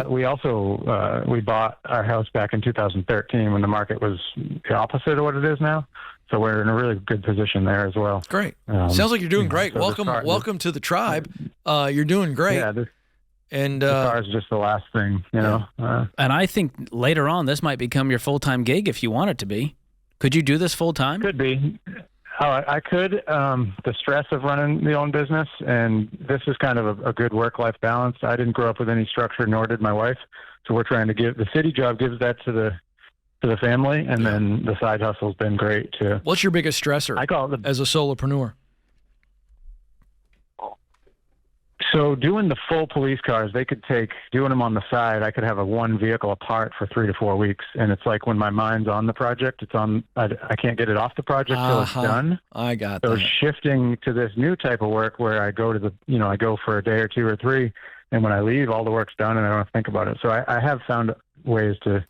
We also we bought our house back in 2013 when the market was the opposite of what it is now. So we're in a really good position there as well. Great. Sounds like you're doing great. So welcome to the tribe. You're doing great. Yeah. The car is just the last thing, And I think later on this might become your full-time gig if you want it to be. Could you do this full-time? Could be. I could. The stress of running the own business, and this is kind of a good work-life balance. I didn't grow up with any structure, nor did my wife. So we're trying to give the city job gives that to the family, and then the side hustle's been great too. What's your biggest stressor? I call it as a solopreneur. So doing the full police cars, doing them on the side, I could have one vehicle apart for 3 to 4 weeks. And it's like when my mind's on the project, I can't get it off the project till it's done. I got so that. Shifting to this new type of work where I go to I go for a day or 2 or 3. And when I leave, all the work's done and I don't have to think about it. So I have found ways to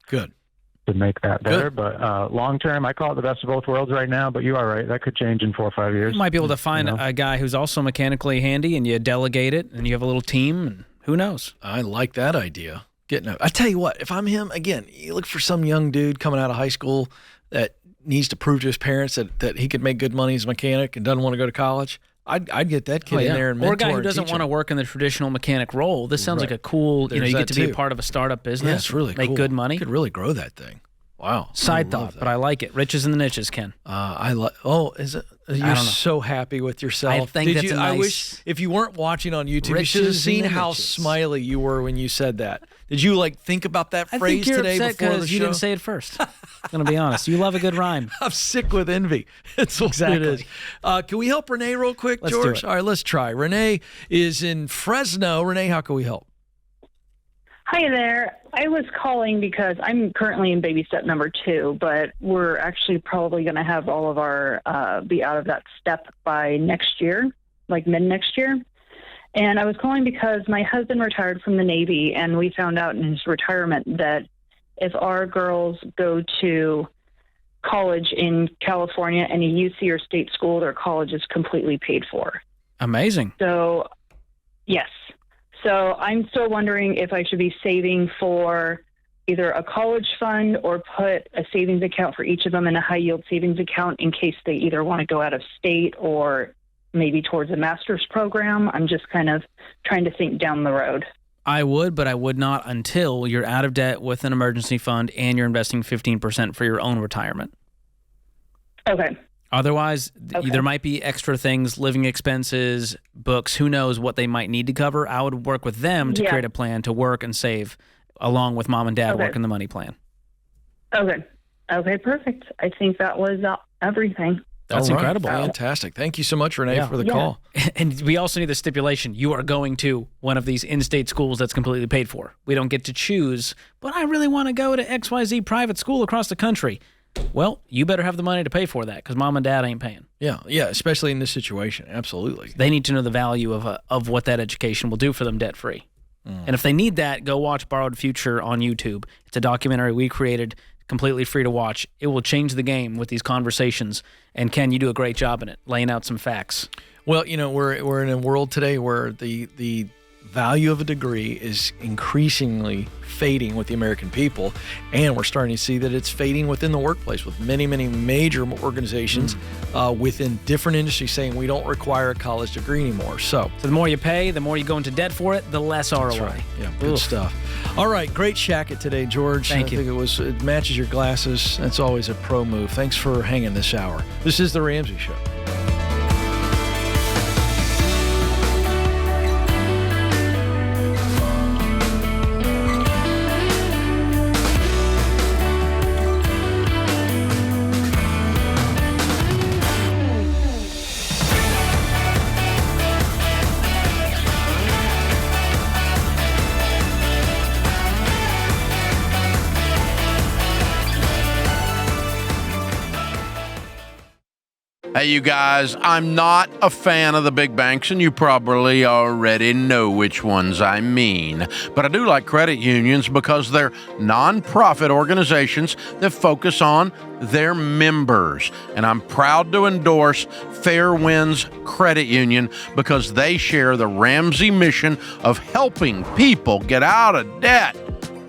make that better. Good. But long term, I call it the best of both worlds right now. But you are right. That could change in 4 or 5 years. You might be able to find a guy who's also mechanically handy and you delegate it and you have a little team and who knows? I like that idea. I tell you what, if I'm him, again, you look for some young dude coming out of high school that needs to prove to his parents that he could make good money as a mechanic and doesn't want to go to college, I'd get that kid in there and mentor. Or a guy who doesn't want to work in the traditional mechanic role. This sounds like a cool, you get to be a part of a startup business. Yeah, it's really make cool. good money. You could really grow that thing. Wow. Side thought, but I like it. Riches in the niches, Ken. Is it? You're so happy with yourself. I think that's I wish if you weren't watching on YouTube, you should have seen how smiley you were when you said that. Did you think about that phrase today before the show? You didn't say it first. I'm going to be honest. You love a good rhyme. I'm sick with envy. It's exactly what it is. Can we help Renee real quick, George? Let's do it. All right, let's try. Renee is in Fresno. Renee, how can we help? Hi there. I was calling because I'm currently in baby step number 2, but we're actually probably going to have all of our be out of that step by next year, like mid next year. And I was calling because my husband retired from the Navy, and we found out in his retirement that if our girls go to college in California, any UC or state school, their college is completely paid for. Amazing. So, yes. So I'm still wondering if I should be saving for either a college fund or put a savings account for each of them in a high yield savings account in case they either want to go out of state or maybe towards a master's program. I'm just kind of trying to think down the road. I would, but I would not until you're out of debt with an emergency fund and you're investing 15% for your own retirement. Okay. Otherwise, there might be extra things, living expenses, books, who knows what they might need to cover. I would work with them to create a plan to work and save along with mom and dad working the money plan. Okay. Okay, perfect. I think that was everything. That's incredible. Fantastic. Thank you so much, Renee, for the call. And we also need the stipulation. You are going to one of these in-state schools that's completely paid for. We don't get to choose, but I really want to go to XYZ private school across the country. Well, you better have the money to pay for that because mom and dad ain't paying. Yeah, especially in this situation. Absolutely. They need to know the value of what that education will do for them debt-free. And if they need that, go watch Borrowed Future on YouTube. It's a documentary we created, completely free to watch. It will change the game with these conversations. And Ken, you do a great job in it, laying out some facts. Well, we're in a world today where the value of a degree is increasingly fading with the American people, and we're starting to see that it's fading within the workplace with many, many major organizations within different industries saying we don't require a college degree anymore. So the more you pay, the more you go into debt for it, the less ROI. That's right. Yeah, good stuff. All right, great shack it today, George. Thank you. I think it matches your glasses. That's always a pro move. Thanks for hanging this hour. This is The Ramsey Show. Hey, you guys, I'm not a fan of the big banks, and you probably already know which ones I mean. But I do like credit unions because they're nonprofit organizations that focus on their members. And I'm proud to endorse Fairwinds Credit Union because they share the Ramsey mission of helping people get out of debt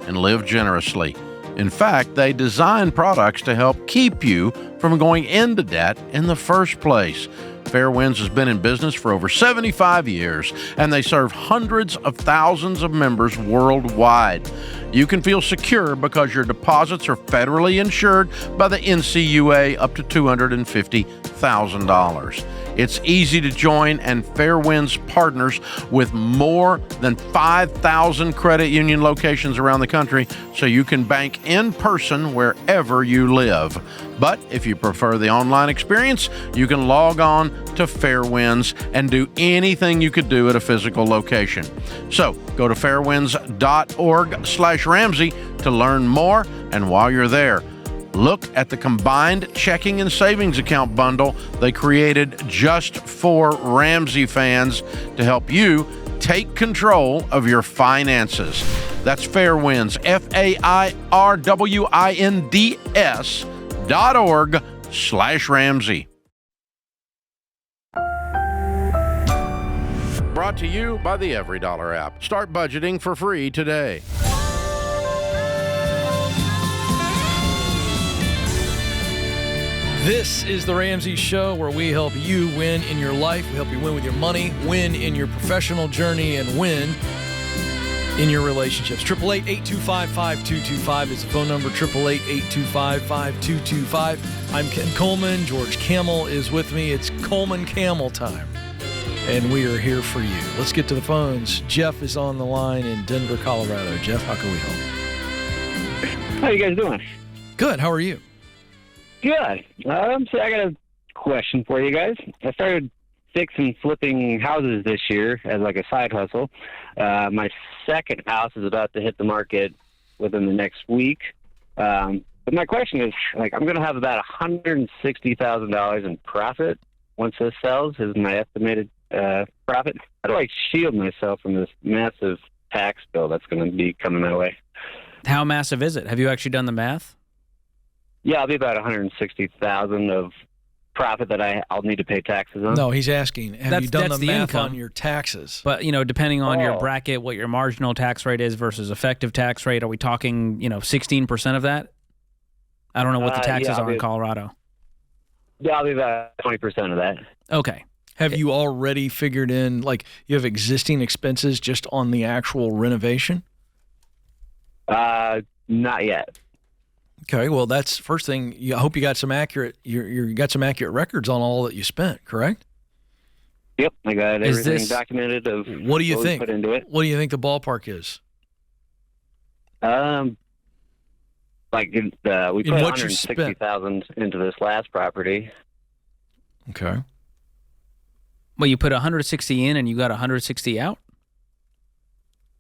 and live generously. In fact, they design products to help keep you from going into debt in the first place. Fairwinds has been in business for over 75 years, and they serve hundreds of thousands of members worldwide. You can feel secure because your deposits are federally insured by the NCUA up to $250,000. It's easy to join, and Fairwinds partners with more than 5,000 credit union locations around the country, so you can bank in person wherever you live. But if you prefer the online experience, you can log on to Fairwinds and do anything you could do at a physical location. So go to fairwinds.org/Ramsey to learn more, and while you're there, look at the combined checking and savings account bundle they created just for Ramsey fans to help you take control of your finances. That's Fairwinds, FAIRWINDS.org/Ramsey. Brought to you by the EveryDollar app. Start budgeting for free today. This is the Ramsey Show, where we help you win in your life. We help you win with your money, win in your professional journey, and win in your relationships. 888-825-5225 is the phone number. 888-825-5225. I'm Ken Coleman. George Camel is with me. It's Coleman Camel time, and we are here for you. Let's get to the phones. Jeff is on the line in Denver, Colorado. Jeff, how can we help? How you guys doing? Good. How are you? Good. So I got a question for you guys. I started fixing flipping houses this year as like a side hustle. My second house is about to hit the market within the next week. But my question is, like, I'm going to have about $160,000 in profit once this sells. Is my estimated profit? How do I shield myself from this massive tax bill that's going to be coming my way? How massive is it? Have you actually done the math? Yeah, I'll be about $160,000 of profit that I'll need to pay taxes on. No, he's asking, have you done the math on your taxes? But, depending on your bracket, what your marginal tax rate is versus effective tax rate, are we talking, 16% of that? I don't know what the taxes are in Colorado. Yeah, I'll be about 20% of that. Okay. Have you already figured in, like, you have existing expenses just on the actual renovation? Not yet. Okay, well, that's first thing. I hope you got some accurate. You got some accurate records on all that you spent, correct? Yep, I got everything documented of what do you think? Put into it. What do you think the ballpark is? We put $160,000 into this last property. Okay. Well, you put 160 in and you got 160 out?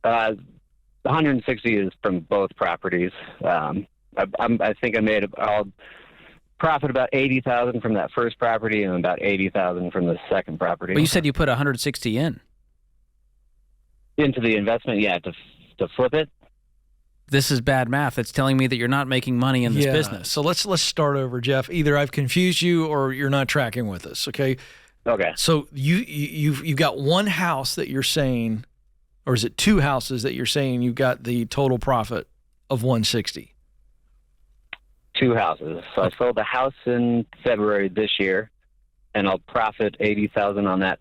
160 is from both properties. I think I'll profit about $80,000 from that first property and about $80,000 from the second property. But you said you put 160 in into the investment, yeah, to flip it. This is bad math. It's telling me that you're not making money in this business. So let's start over, Jeff. Either I've confused you or you're not tracking with us. Okay. Okay. So you've got one house that you're saying, or is it two houses that you're saying you've got the total profit of 160? Two houses. So I sold the house in February this year, and I'll profit $80,000 on that.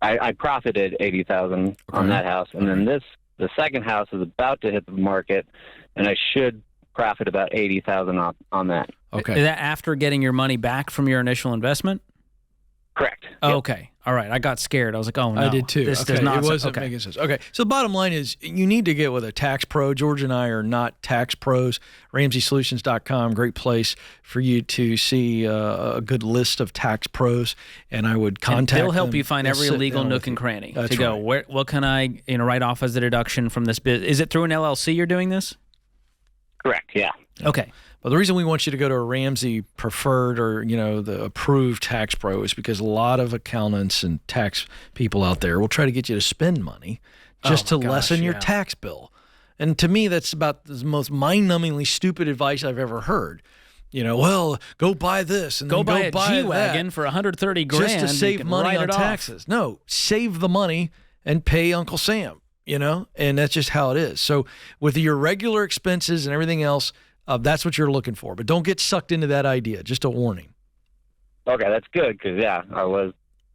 I profited $80,000 on that house, and then the second house is about to hit the market, and I should profit about $80,000 on that. Okay. Is that after getting your money back from your initial investment? Correct. Oh, Yep. Okay. All right. I got scared. I was like, oh, no. I did too. This does not it wasn't making sense. Okay. So the bottom line is you need to get with a tax pro. George and I are not tax pros. RamseySolutions.com, great place for you to see a good list of tax pros. And I would contact them. They'll help you find every legal nook and cranny That's to go, right. what can I write off as a deduction from this business? Is it through an LLC you're doing this? Correct, yeah. Okay. But the reason we want you to go to a Ramsey preferred or, the approved tax pro is because a lot of accountants and tax people out there will try to get you to spend money just to lessen your tax bill. And to me, that's about the most mind-numbingly stupid advice I've ever heard. Well, go buy this and Go then buy a G-Wagon for $130,000 just to save money on taxes. No, save the money and pay Uncle Sam, and that's just how it is. So with your regular expenses and everything else, that's what you're looking for. But don't get sucked into that idea. Just a warning. Okay, that's good because,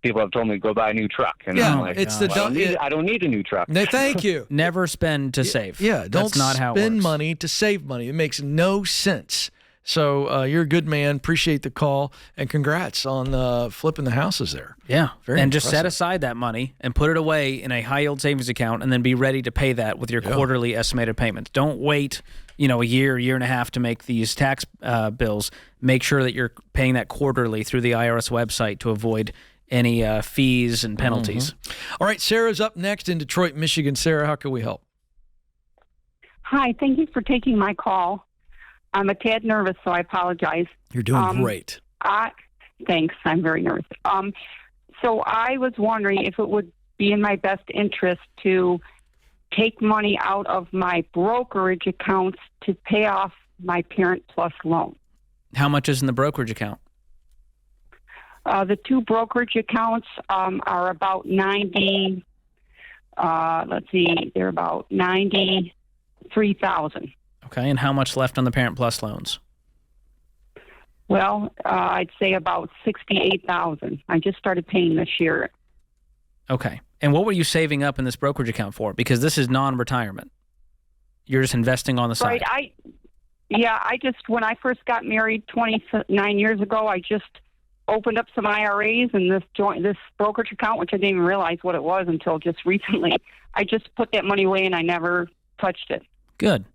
people have told me to go buy a new truck. And I'm like, it's I don't need a new truck. No, thank you. Never spend to save. Yeah, That's not how it spend works. money to save money. It makes no sense. So you're a good man. Appreciate the call. And congrats on flipping the houses there. Yeah. Very and just set impressive. aside that money and put it away in a high-yield savings account and then be ready to pay that with your quarterly estimated payments. Don't wait, a year and a half to make these tax bills. Make sure that you're paying that quarterly through the IRS website to avoid any fees and penalties. Mm-hmm. All right, Sarah's up next in Detroit, Michigan. Sarah, how can we help? Hi, thank you for taking my call. I'm a tad nervous, so I apologize. You're doing great. Thanks. I'm very nervous. So I was wondering if it would be in my best interest to take money out of my brokerage accounts to pay off my Parent Plus loan. How much is in the brokerage account? The two brokerage accounts are about 90. They're about 93,000. Okay, and how much left on the Parent Plus loans? Well, I'd say about $68,000. I just started paying this year. Okay. And what were you saving up in this brokerage account for? Because this is non-retirement. You're just investing on the side. Right. I just, when I first got married 29 years ago, I just opened up some IRAs and this brokerage account, which I didn't even realize what it was until just recently. I just put that money away and I never touched it. Good.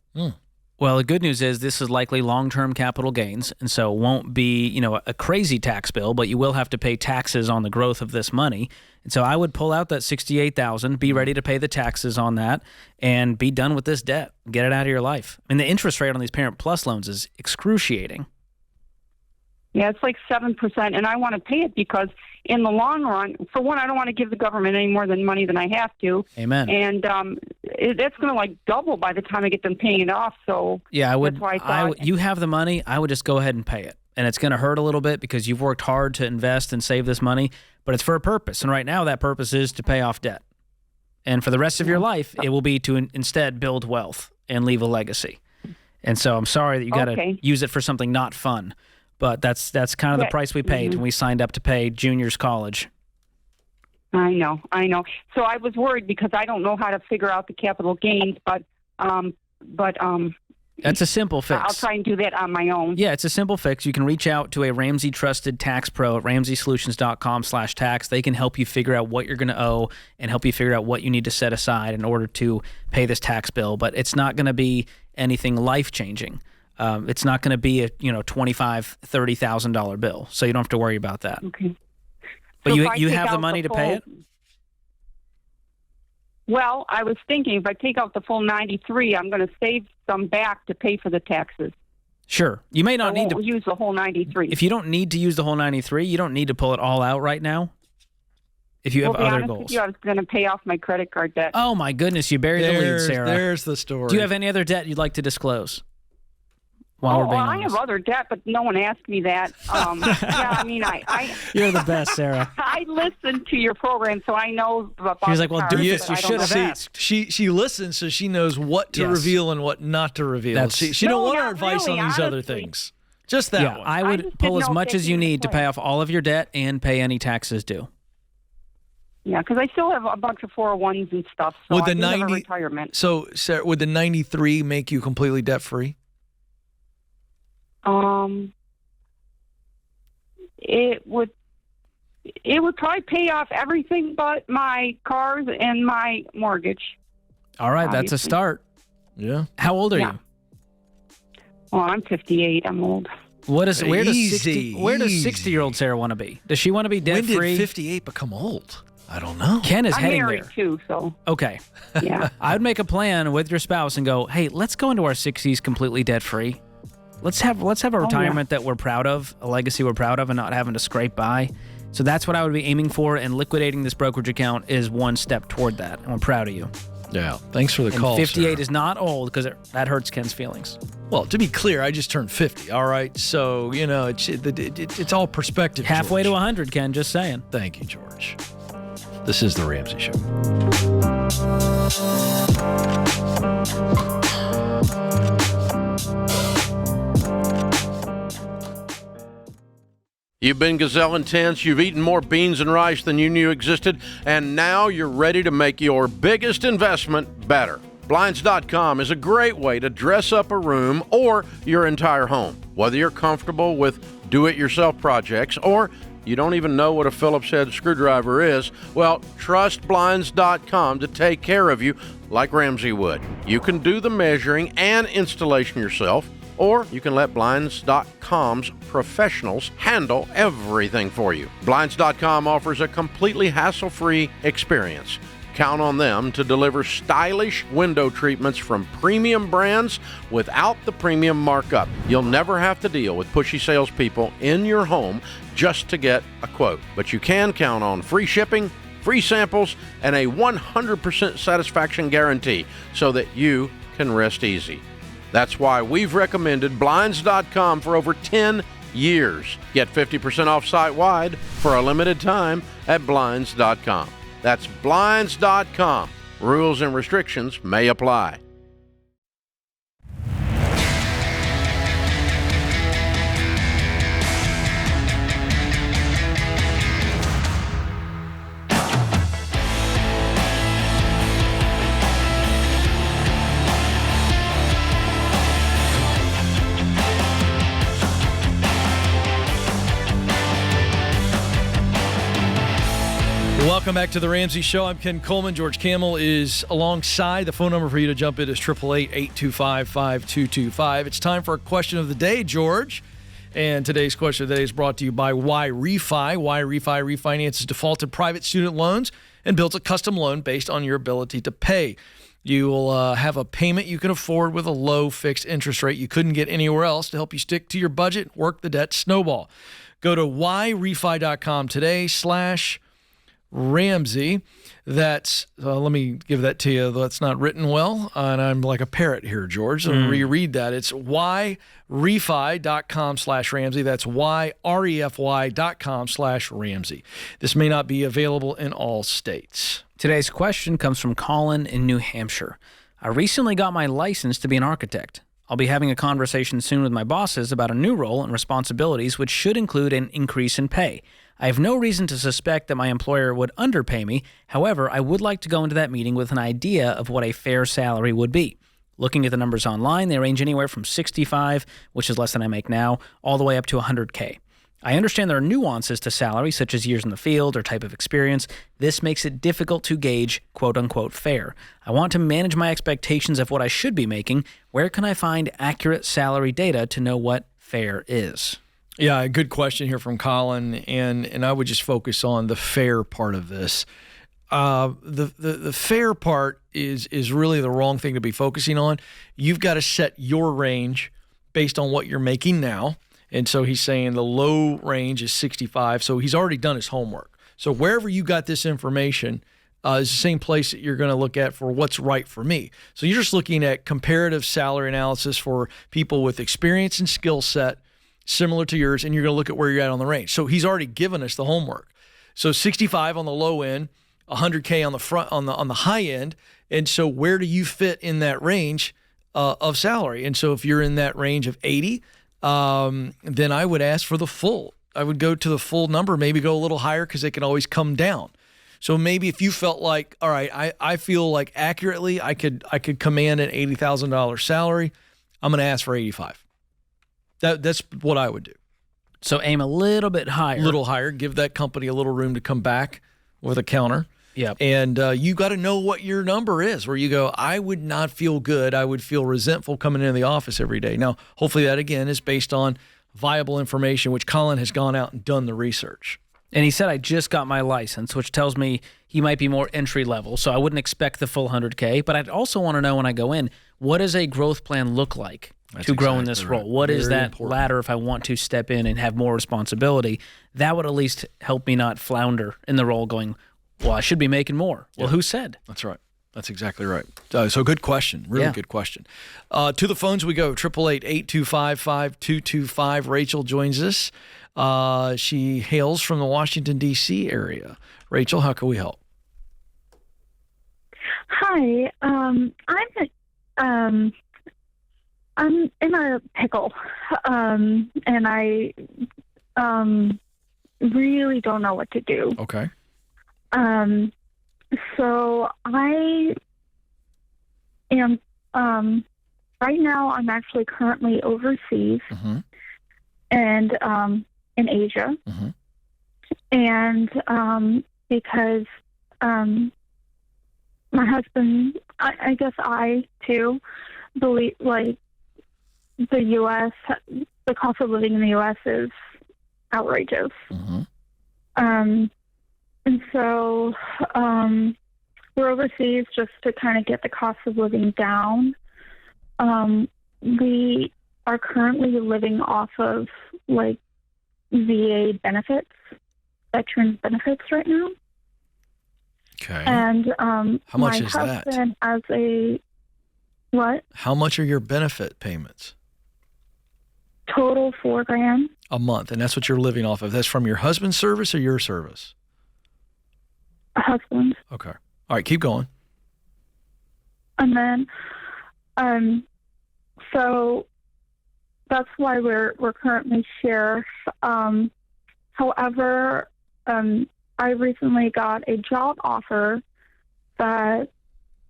Well, the good news is this is likely long-term capital gains, and so it won't be, a crazy tax bill, but you will have to pay taxes on the growth of this money. And so I would pull out that $68,000, be ready to pay the taxes on that, and be done with this debt. Get it out of your life. And the interest rate on these Parent Plus loans is excruciating. Yeah, it's like 7%, and I want to pay it because in the long run, for one, I don't want to give the government any more money than I have to. Amen. And that's going to double by the time I get them paying it off. So yeah, I would. That's why I thought, you have the money. I would just go ahead and pay it, and it's going to hurt a little bit because you've worked hard to invest and save this money, but it's for a purpose. And right now, that purpose is to pay off debt. And for the rest of your life, it will be to instead build wealth and leave a legacy. And so I'm sorry that you got to use it for something not fun. But that's kind of the price we paid when we signed up to pay juniors college. I know. So I was worried because I don't know how to figure out the capital gains, but that's a simple fix. I'll try and do that on my own. Yeah, it's a simple fix. You can reach out to a Ramsey trusted tax pro at ramseysolutions.com/tax. They can help you figure out what you're going to owe and help you figure out what you need to set aside in order to pay this tax bill. But it's not going to be anything life-changing. It's not going to be a $25,000, $30,000 bill, so you don't have to worry about that. Okay. But so you have the money to pay it? Well, I was thinking if I take out the full 93, I'm going to save some back to pay for the taxes. Sure. You may not need to use the whole 93. If you don't need to use the whole 93, you don't need to pull it all out right now. If you have other goals. With you, I was going to pay off my credit card debt. Oh my goodness, you buried the lead, Sarah. There's the story. Do you have any other debt you'd like to disclose? I have other debt, but no one asked me that. You're the best, Sarah. I listen to your program, so I know about. She was like, "Well, you should have asked." She listens, so she knows what to reveal and what not to reveal. She don't want our advice on these other things. Just that one. I would pull as much as you need to pay off all of your debt and pay any taxes due. Yeah, because I still have a bunch of 401s and stuff. So would I do have a retirement. So, Sarah, would the 93 make you completely debt free? It would probably pay off everything but my cars and my mortgage. All right, obviously. That's a start. Yeah. How old are you? Well, I'm 58. I'm old. Where does 60-year-old Sarah want to be? Does she want to be debt free? When did 58 become old? I don't know. Ken is heading married there too, so okay. Yeah. I would make a plan with your spouse and go, hey, let's go into our 60s completely debt free. Let's have a retirement that we're proud of, a legacy we're proud of, and not having to scrape by. So that's what I would be aiming for, and liquidating this brokerage account is one step toward that. I'm proud of you. Yeah, thanks for the call, 58 Sarah. Is not old because that hurts Ken's feelings. Well, to be clear, I just turned 50, all right? So, it's all perspective, halfway George. to 100, Ken, just saying. Thank you, George. This is The Ramsey Show. You've been gazelle intense, you've eaten more beans and rice than you knew existed, and now you're ready to make your biggest investment better. Blinds.com is a great way to dress up a room or your entire home. Whether you're comfortable with do-it-yourself projects or you don't even know what a Phillips head screwdriver is, well, trust Blinds.com to take care of you like Ramsey would. You can do the measuring and installation yourself, or you can let Blinds.com's professionals handle everything for you. Blinds.com offers a completely hassle-free experience. Count on them to deliver stylish window treatments from premium brands without the premium markup. You'll never have to deal with pushy salespeople in your home just to get a quote. But you can count on free shipping, free samples, and a 100% satisfaction guarantee so that you can rest easy. That's why we've recommended Blinds.com for over 10 years. Get 50% off site-wide for a limited time at Blinds.com. That's Blinds.com. Rules and restrictions may apply. Welcome back to the Ramsey Show. I'm Ken Coleman. George Camel is alongside. The phone number for you to jump in is 888-825-5225. It's time for a question of the day, George. And today's question of the day is brought to you by Why Refi. Why Refi refinances defaulted private student loans and builds a custom loan based on your ability to pay. You will have a payment you can afford with a low fixed interest rate you couldn't get anywhere else to help you stick to your budget, work the debt snowball. Go to whyrefi.com today /Ramsey. That's, let me give that to you. That's not written well, and I'm like a parrot here, George. So reread that. It's whyrefi.com /Ramsey. That's whyrefi.com /Ramsey. This may not be available in all states. Today's question comes from Colin in New Hampshire. I recently got my license to be an architect. I'll be having a conversation soon with my bosses about a new role and responsibilities, which should include an increase in pay. I have no reason to suspect that my employer would underpay me. However, I would like to go into that meeting with an idea of what a fair salary would be. Looking at the numbers online, they range anywhere from 65, which is less than I make now, all the way up to 100K. I understand there are nuances to salary, such as years in the field or type of experience. This makes it difficult to gauge quote-unquote fair. I want to manage my expectations of what I should be making. Where can I find accurate salary data to know what fair is? Yeah, a good question here from Colin, and I would just focus on the fair part of this. The fair part is really the wrong thing to be focusing on. You've got to set your range based on what you're making now. And so he's saying the low range is 65. So he's already done his homework. So wherever you got this information is the same place that you're going to look at for what's right for me. So you're just looking at comparative salary analysis for people with experience and skill set similar to yours, and you're going to look at where you're at on the range. So he's already given us the homework. So 65 on the low end, 100K on the front on the high end. And so where do you fit in that range of salary? And so if you're in that range of 80, then I would ask for the full. I would go to the full number, maybe go a little higher because they can always come down. So maybe if you felt like, all right, I feel like accurately I could command an $80,000 salary, I'm going to ask for 85. That's what I would do. So aim a little bit higher. A little higher. Give that company a little room to come back with a counter. Yep. And you got to know what your number is, where you go, I would not feel good. I would feel resentful coming into the office every day. Now, hopefully that, again, is based on viable information, which Colin has gone out and done the research. And he said, I just got my license, which tells me he might be more entry level. So I wouldn't expect the full 100K. But I'd also want to know when I go in, what does a growth plan look like? That's to grow in exactly this right. role? What is Very that important. ladder if I want to step in and have more responsibility? That would at least help me not flounder in the role going, well, I should be making more. Well, who said? That's right. That's exactly right. So good question. Really good question. To the phones we go. 888-825-5225. Rachel joins us. She hails from the Washington, D.C. area. Rachel, how can we help? Hi. I'm in a pickle, and I really don't know what to do. Okay. So I am right now. I'm actually currently overseas, and in Asia, and because my husband, I guess I too believe like the U.S. the cost of living in the U.S. is outrageous. And so we're overseas just to kind of get the cost of living down. We are currently living off of like VA benefits, veterans benefits right now. Okay. And how much my is that? husband has a what? How much are your benefit payments? Total $4,000 a month, and that's what you're living off of. That's from your husband's service or your service? Husband. Okay. All right, keep going. And then, so that's why we're currently here. However, I recently got a job offer that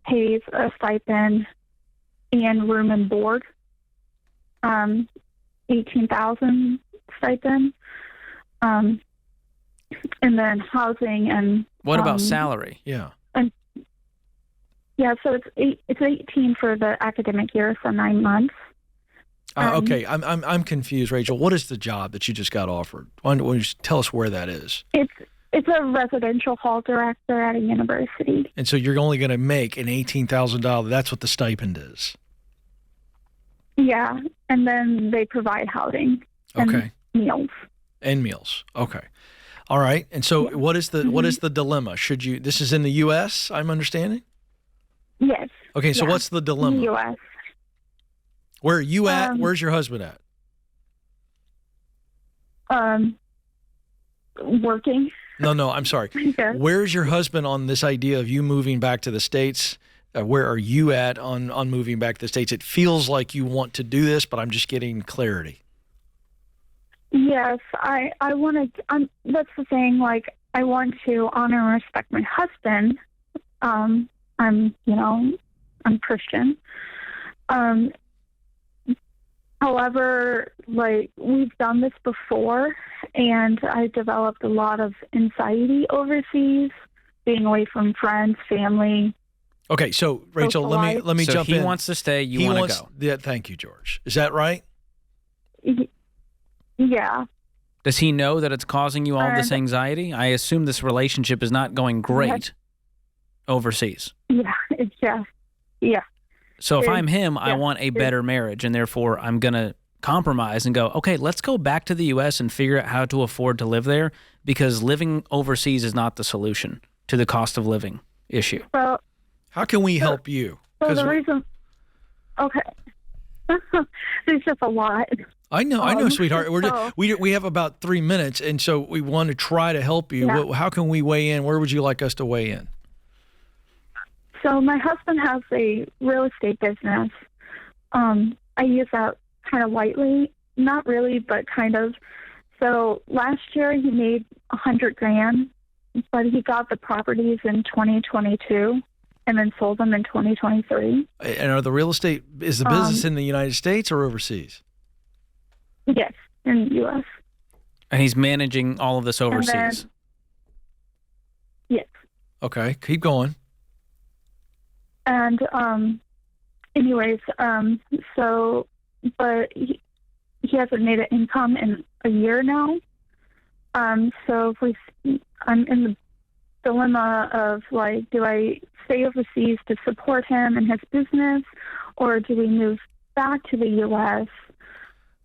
pays a stipend and room and board, $18,000 stipend. and then housing and. What about salary? Yeah. And yeah, so it's 18 for the academic year for 9 months. Okay, I'm confused, Rachel. What is the job that you just got offered? Why don't you tell us where that is? It's a residential hall director at a university. And so you're only going to make an $18,000. That's what the stipend is. Yeah, and then they provide housing. And meals. And meals. Okay. All right. And so what is the dilemma? Should you? This is in the U.S. I'm understanding. Yes. Okay. So what's the dilemma? In the U.S. Where are you at? Where's your husband at? Working. No, I'm sorry. Okay. Where's your husband on this idea of you moving back to the States? Where are you at on moving back to the States? It feels like you want to do this, but I'm just getting clarity. Yes, I want to. That's the thing. Like, I want to honor and respect my husband. I'm Christian. However, like, we've done this before, and I developed a lot of anxiety overseas, being away from friends, family. Okay, so Rachel, let me jump in. So he wants to stay. You want to go. Yeah, thank you, George. Is that right? Yeah. Does he know that it's causing you all this anxiety? I assume this relationship is not going great overseas. Yeah, it's just, yeah. So if I'm him, I want a better marriage, and therefore I'm going to compromise and go, okay, let's go back to the U.S. and figure out how to afford to live there, because living overseas is not the solution to the cost of living issue. Well, how can we help you? So the reason, okay, there's just a lot. I know, sweetheart. We have about 3 minutes, and so we want to try to help you. Yeah. How can we weigh in? Where would you like us to weigh in? So my husband has a real estate business. I use that kind of lightly, not really, but kind of. So last year he made $100,000, but he got the properties in 2022 and then sold them in 2023. And are the real estate, is the business in the United States or overseas? Yes, in the U.S. And he's managing all of this overseas. Yes. Okay, keep going. And anyways, so, but he hasn't made an income in a year now. So if I'm in the dilemma of, like, do I stay overseas to support him and his business, or do we move back to the U.S.?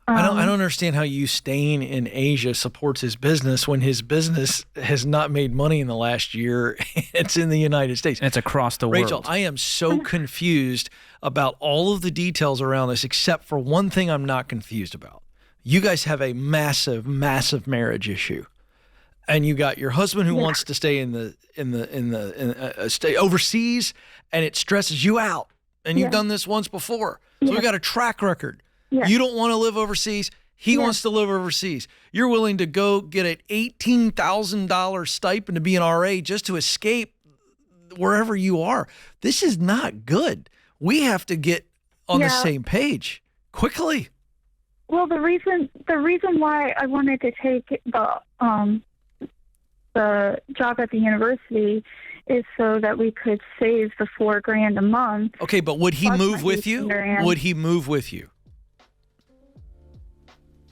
I don't understand how you staying in Asia supports his business when his business has not made money in the last year. It's in the United States. It's across the world. Rachel, I am so confused about all of the details around this, except for one thing I'm not confused about. You guys have a massive, massive marriage issue, and you got your husband who wants to stay stay overseas, and it stresses you out. And you've done this once before, so we got a track record. Yeah. You don't want to live overseas. He wants to live overseas. You're willing to go get an $18,000 stipend to be an RA just to escape wherever you are. This is not good. We have to get on the same page quickly. Well, the reason why I wanted to take the job at the university is so that we could save the $4,000 a month. Okay, but would he move with you? Would he move with you?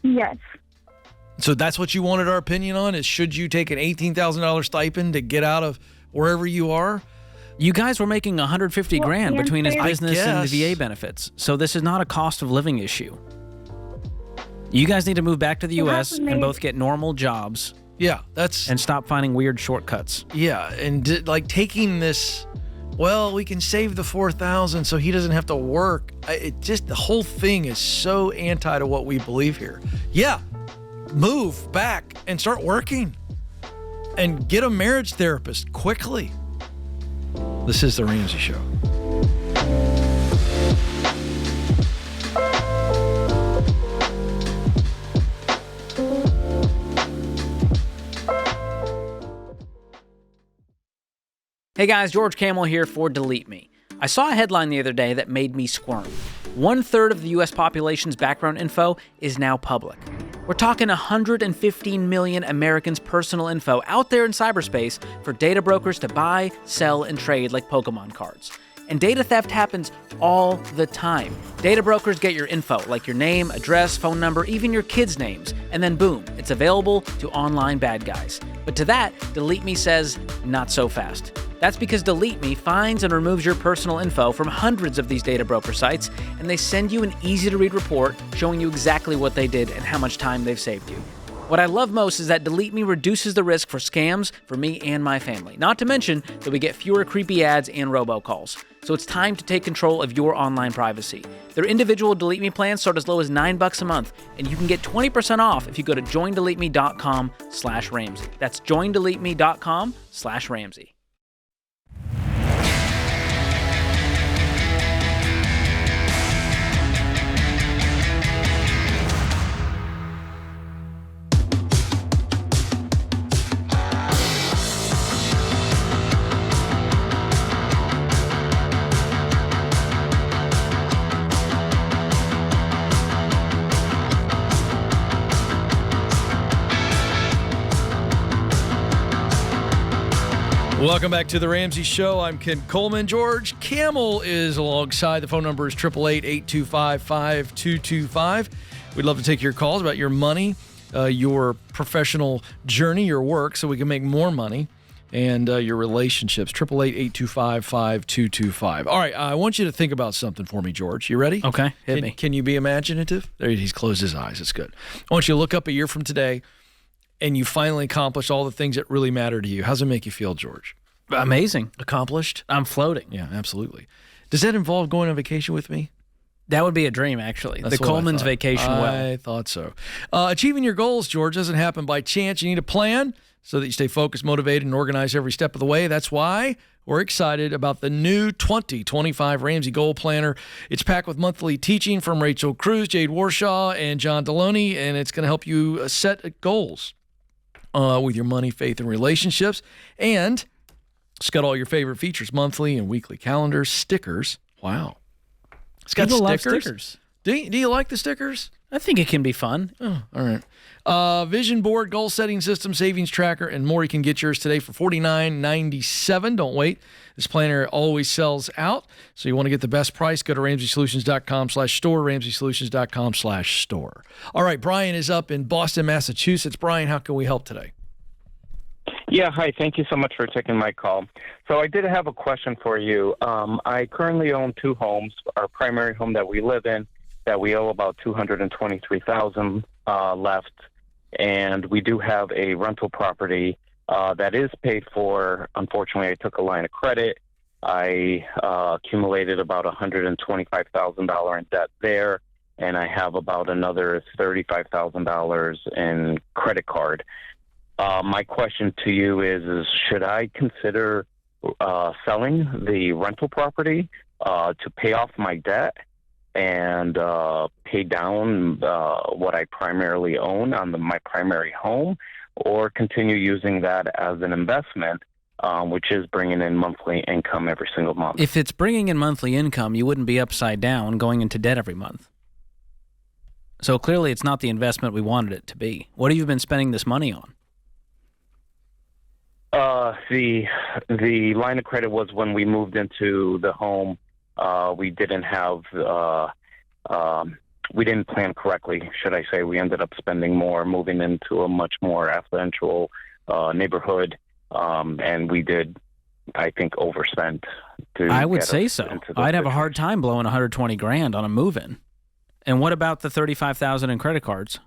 Yes. So that's what you wanted our opinion on, is should you take an $18,000 stipend to get out of wherever you are? You guys were making $150,000 between his business and the VA benefits. So this is not a cost of living issue. You guys need to move back to the U.S. and both get normal jobs. Yeah, and stop finding weird shortcuts. Yeah, and like taking this, well, we can save the $4,000 so he doesn't have to work. The whole thing is so anti to what we believe here. Yeah, move back and start working and get a marriage therapist quickly. This is The Ramsey Show. Hey guys, George Camel here for Delete Me. I saw a headline the other day that made me squirm. 1/3 of the U.S. population's background info is now public. We're talking 115 million Americans' personal info out there in cyberspace for data brokers to buy, sell, and trade like Pokemon cards. And data theft happens all the time. Data brokers get your info, like your name, address, phone number, even your kids' names, and then boom, it's available to online bad guys. But to that, Delete Me says, not so fast. That's because Delete Me finds and removes your personal info from hundreds of these data broker sites, and they send you an easy-to-read report showing you exactly what they did and how much time they've saved you. What I love most is that Delete Me reduces the risk for scams for me and my family. Not to mention that we get fewer creepy ads and robocalls. So it's time to take control of your online privacy. Their individual Delete Me plans start as low as $9 a month, and you can get 20% off if you go to joindeleteme.com/Ramsey. That's joindeleteme.com/Ramsey. Welcome back to the Ramsey Show. I'm Ken Coleman. George Camel is alongside. The phone number is 888-825-5225. We'd love to take your calls about your money, your professional journey, your work, so we can make more money, and your relationships. 888-825-5225. All right, I want you to think about something for me, George. You ready? Okay, hit me. Can you be imaginative? There, he's closed his eyes. It's good. I want you to look up a year from today, and you finally accomplished all the things that really matter to you. How's it make you feel, George? Amazing. Accomplished? I'm floating. Yeah, absolutely. Does that involve going on vacation with me? That would be a dream, actually. That's the what I Coleman's thought. vacation well. I thought so. Achieving your goals, George, doesn't happen by chance. You need a plan so that you stay focused, motivated, and organized every step of the way. That's why we're excited about the new 2025 Ramsey Goal Planner. It's packed with monthly teaching from Rachel Cruz, Jade Warshaw, and John Deloney, and it's going to help you set goals with your money, faith, and relationships. And it's got all your favorite features, monthly and weekly calendars, stickers. Wow. It's got People stickers. love stickers. Do you like the stickers? I think it can be fun. Oh, all right. Vision board, goal setting system, savings tracker, and more. You can get yours today for $49.97. Don't wait. This planner always sells out. So you want to get the best price, go to RamseySolutions.com/store, RamseySolutions.com/store. All right, Brian is up in Boston, Massachusetts. Brian, how can we help today? Yeah, hi. Thank you so much for taking my call. So I did have a question for you. I currently own two homes. Our primary home that we live in, that we owe about $223,000 left, and we do have a rental property that is paid for. Unfortunately, I took a line of credit. I accumulated about $125,000 in debt there, and I have about another $35,000 in credit card. My question to you is should I consider selling the rental property to pay off my debt and pay down what I primarily own on my primary home, or continue using that as an investment, which is bringing in monthly income every single month? If it's bringing in monthly income, you wouldn't be upside down going into debt every month. So clearly it's not the investment we wanted it to be. What have you been spending this money on? The line of credit was when we moved into the home. We didn't have, we didn't plan correctly, should I say. We ended up spending more, moving into a much more affluential neighborhood, and we did, I think, overspend. I would say so. I'd have a hard time blowing $120,000 on a move-in. And what about the $35,000 in credit cards?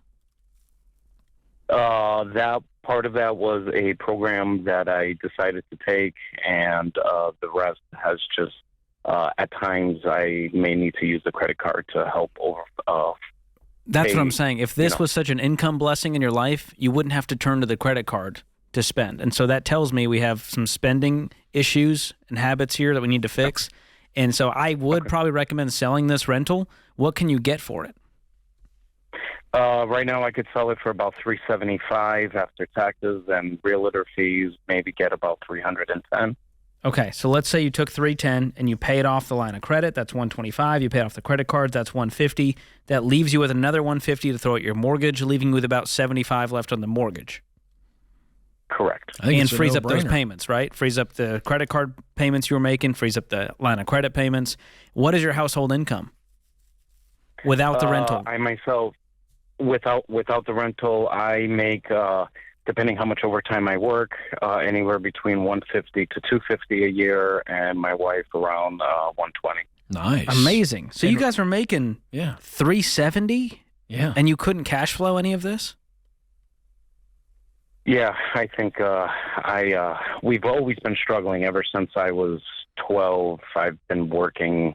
That part of that was a program that I decided to take, and the rest has just, at times, I may need to use the credit card to help over. That's what I'm saying. If this was such an income blessing in your life, you wouldn't have to turn to the credit card to spend. And so that tells me we have some spending issues and habits here that we need to fix. And so I would probably recommend selling this rental. What can you get for it? Right now, I could sell it for about $375 after taxes and realtor fees. Maybe get about $310. Okay, so let's say you took 310 and you paid off the line of credit. That's 125. You paid off the credit cards. That's 150. That leaves you with another 150 to throw at your mortgage, leaving you with about 75 left on the mortgage. Correct. And frees up those payments, right? Frees up the credit card payments you were making, frees up the line of credit payments. What is your household income without the rental? I myself, without the rental, I make, depending how much overtime I work, anywhere between 150 to 250 a year, and my wife around 120. Nice. Amazing. So you guys are making 370? Yeah. And you couldn't cash flow any of this? Yeah, I think we've always been struggling ever since I was 12. I've been working.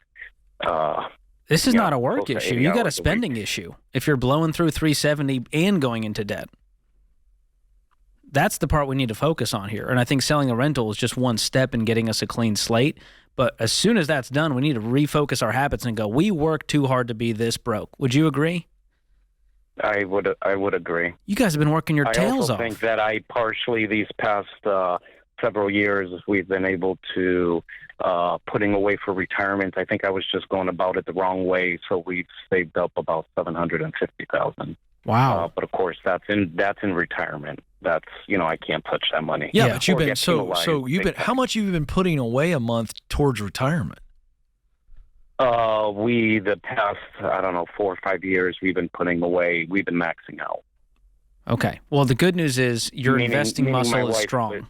This is not a work issue. You got a spending issue if you're blowing through 370 and going into debt. That's the part we need to focus on here. And I think selling a rental is just one step in getting us a clean slate. But as soon as that's done, we need to refocus our habits and go, we work too hard to be this broke. Would you agree? I would agree. You guys have been working your tails off. I also think that I partially these past several years we've been able to putting away for retirement. I think I was just going about it the wrong way, so we've saved up about $750,000. Wow! But of course, that's in retirement. That's I can't touch that money. Yeah, but you've been how much have you been putting away a month towards retirement? The past, 4 or 5 years, we've been putting away, we've been maxing out. Okay. Well, the good news is your investing muscle is strong.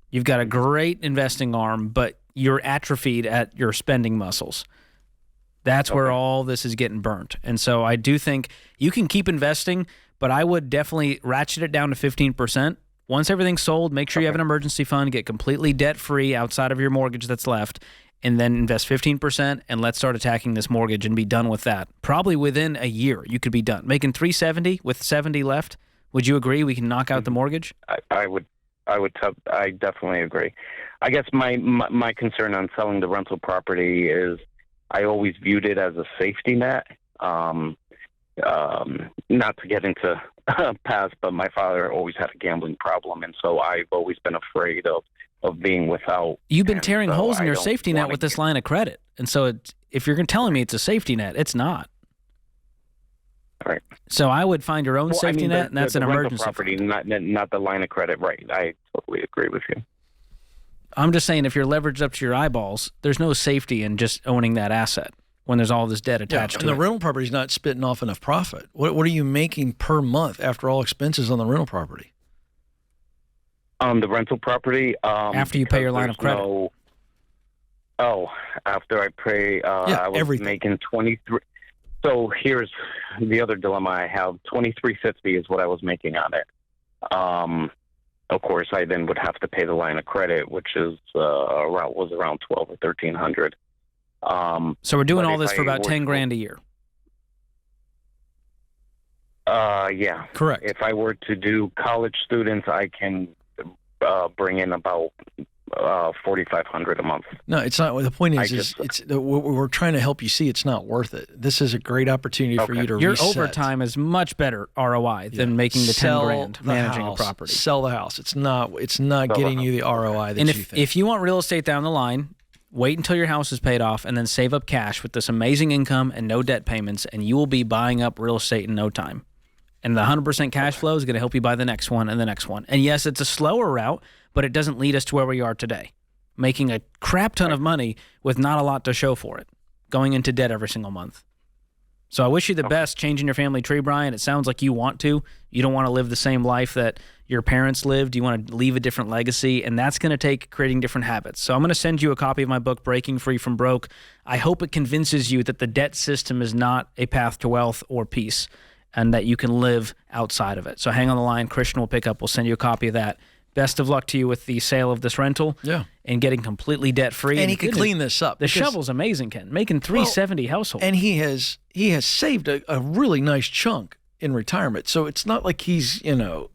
You've got a great investing arm, but you're atrophied at your spending muscles. That's where all this is getting burnt. And so I do think you can keep investing, but I would definitely ratchet it down to 15%. Once everything's sold, make sure you have an emergency fund, get completely debt-free outside of your mortgage that's left, and then invest 15%, and let's start attacking this mortgage and be done with that. Probably within a year, you could be done. Making 370 with 70 left. Would you agree we can knock out the mortgage? I definitely agree. I guess my concern on selling the rental property is I always viewed it as a safety net. Not to get into past, but my father always had a gambling problem, and so I've always been afraid of being without. You've been tearing holes in your safety net with this line of credit. And so if you're telling me it's a safety net, it's not. All right. So I would find your own safety net, and that's an emergency property, not the line of credit. Right. I totally agree with you. I'm just saying if you're leveraged up to your eyeballs, there's no safety in just owning that asset when there's all this debt attached to it. And the rental property's not spitting off enough profit. What are you making per month after all expenses on the rental property? The rental property. After you pay your line of credit. After I pay, I was making 23. So here's the other dilemma I have. 2350 is what I was making on it. Of course, I then would have to pay the line of credit, which is around 12 or 1300. So we're doing all this for about 10 grand a year. Yeah, correct. If I were to do college students, I can bring in about $4,500 a month. No, it's not. The point is we're trying to help you see it's not worth it. This is a great opportunity for you to your reset. overtime is much better ROI than making the 10 grand managing a property. Sell the house. It's not getting you the ROI that and you think. If you want real estate down the line, wait until your house is paid off and then save up cash with this amazing income and no debt payments, and you will be buying up real estate in no time. And the 100% cash flow is going to help you buy the next one and the next one. And yes, it's a slower route, but it doesn't lead us to where we are today, making a crap ton of money with not a lot to show for it, going into debt every single month. So I wish you the best changing your family tree, Brian. It sounds like you want to. You don't want to live the same life that your parents lived. You want to leave a different legacy, and that's going to take creating different habits. So I'm going to send you a copy of my book, Breaking Free from Broke. I hope it convinces you that the debt system is not a path to wealth or peace, and that you can live outside of it. So hang on the line. Christian will pick up. We'll send you a copy of that. Best of luck to you with the sale of this rental and getting completely debt-free. And he can clean this up. The shovel's amazing, Ken. Making 370 household. And he has saved a really nice chunk in retirement. So it's not like he's,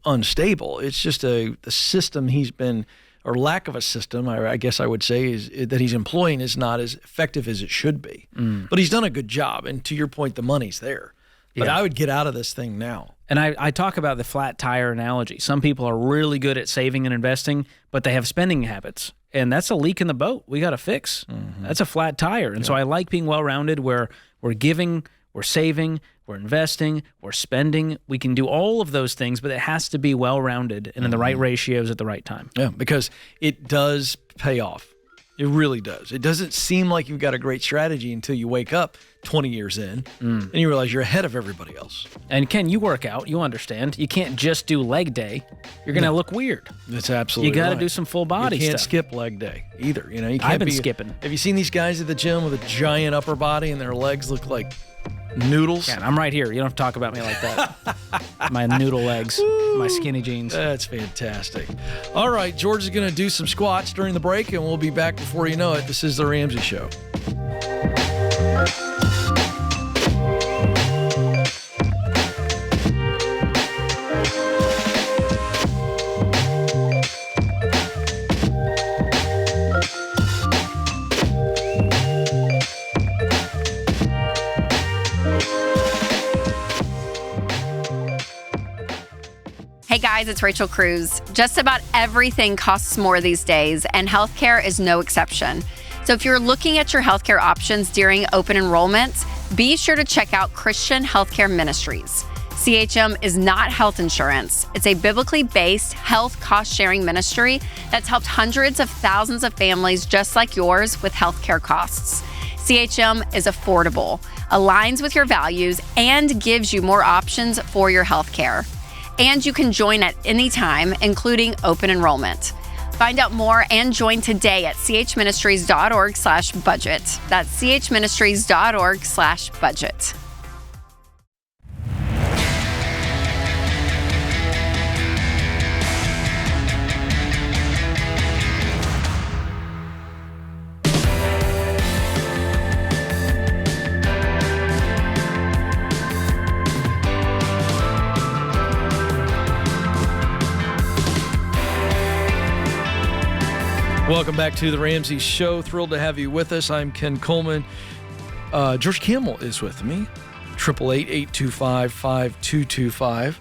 unstable. It's just the system he's been, or lack of a system, I guess I would say, is that he's employing is not as effective as it should be. But he's done a good job. And to your point, the money's there. But I would get out of this thing now. And I talk about the flat tire analogy. Some people are really good at saving and investing, but they have spending habits. and that's a leak in the boat we got to fix. That's a flat tire. And so I like being well-rounded where we're giving, we're saving, we're investing, we're spending. We can do all of those things, but it has to be well-rounded and in the right ratios at the right time. Yeah, because it does pay off. It really does. It doesn't seem like you've got a great strategy until you wake up 20 years in and you realize you're ahead of everybody else. And Ken, you work out. You understand. You can't just do leg day. You're going to look weird. That's absolutely You got to right. do some full body You can't stuff. skip leg day either. You know, you can't I've been skipping. Have you seen these guys at the gym with a giant upper body and their legs look like noodles? Ken, I'm right here. You don't have to talk about me like that. My noodle legs, my skinny jeans. That's fantastic. All right, George is going to do some squats during the break, and we'll be back before you know it. This is The Ramsey Show. Hey guys, it's Rachel Cruz. Just about everything costs more these days, and healthcare is no exception. So if you're looking at your healthcare options during open enrollment, be sure to check out Christian Healthcare Ministries. CHM is not health insurance. It's a biblically based health cost-sharing ministry that's helped hundreds of thousands of families just like yours with healthcare costs. CHM is affordable, aligns with your values, and gives you more options for your healthcare. And you can join at any time, including open enrollment. Find out more and join today at chministries.org/budget. That's chministries.org/budget. Welcome back to The Ramsey Show. Thrilled to have you with us. I'm Ken Coleman. George Campbell is with me. 888-825-5225.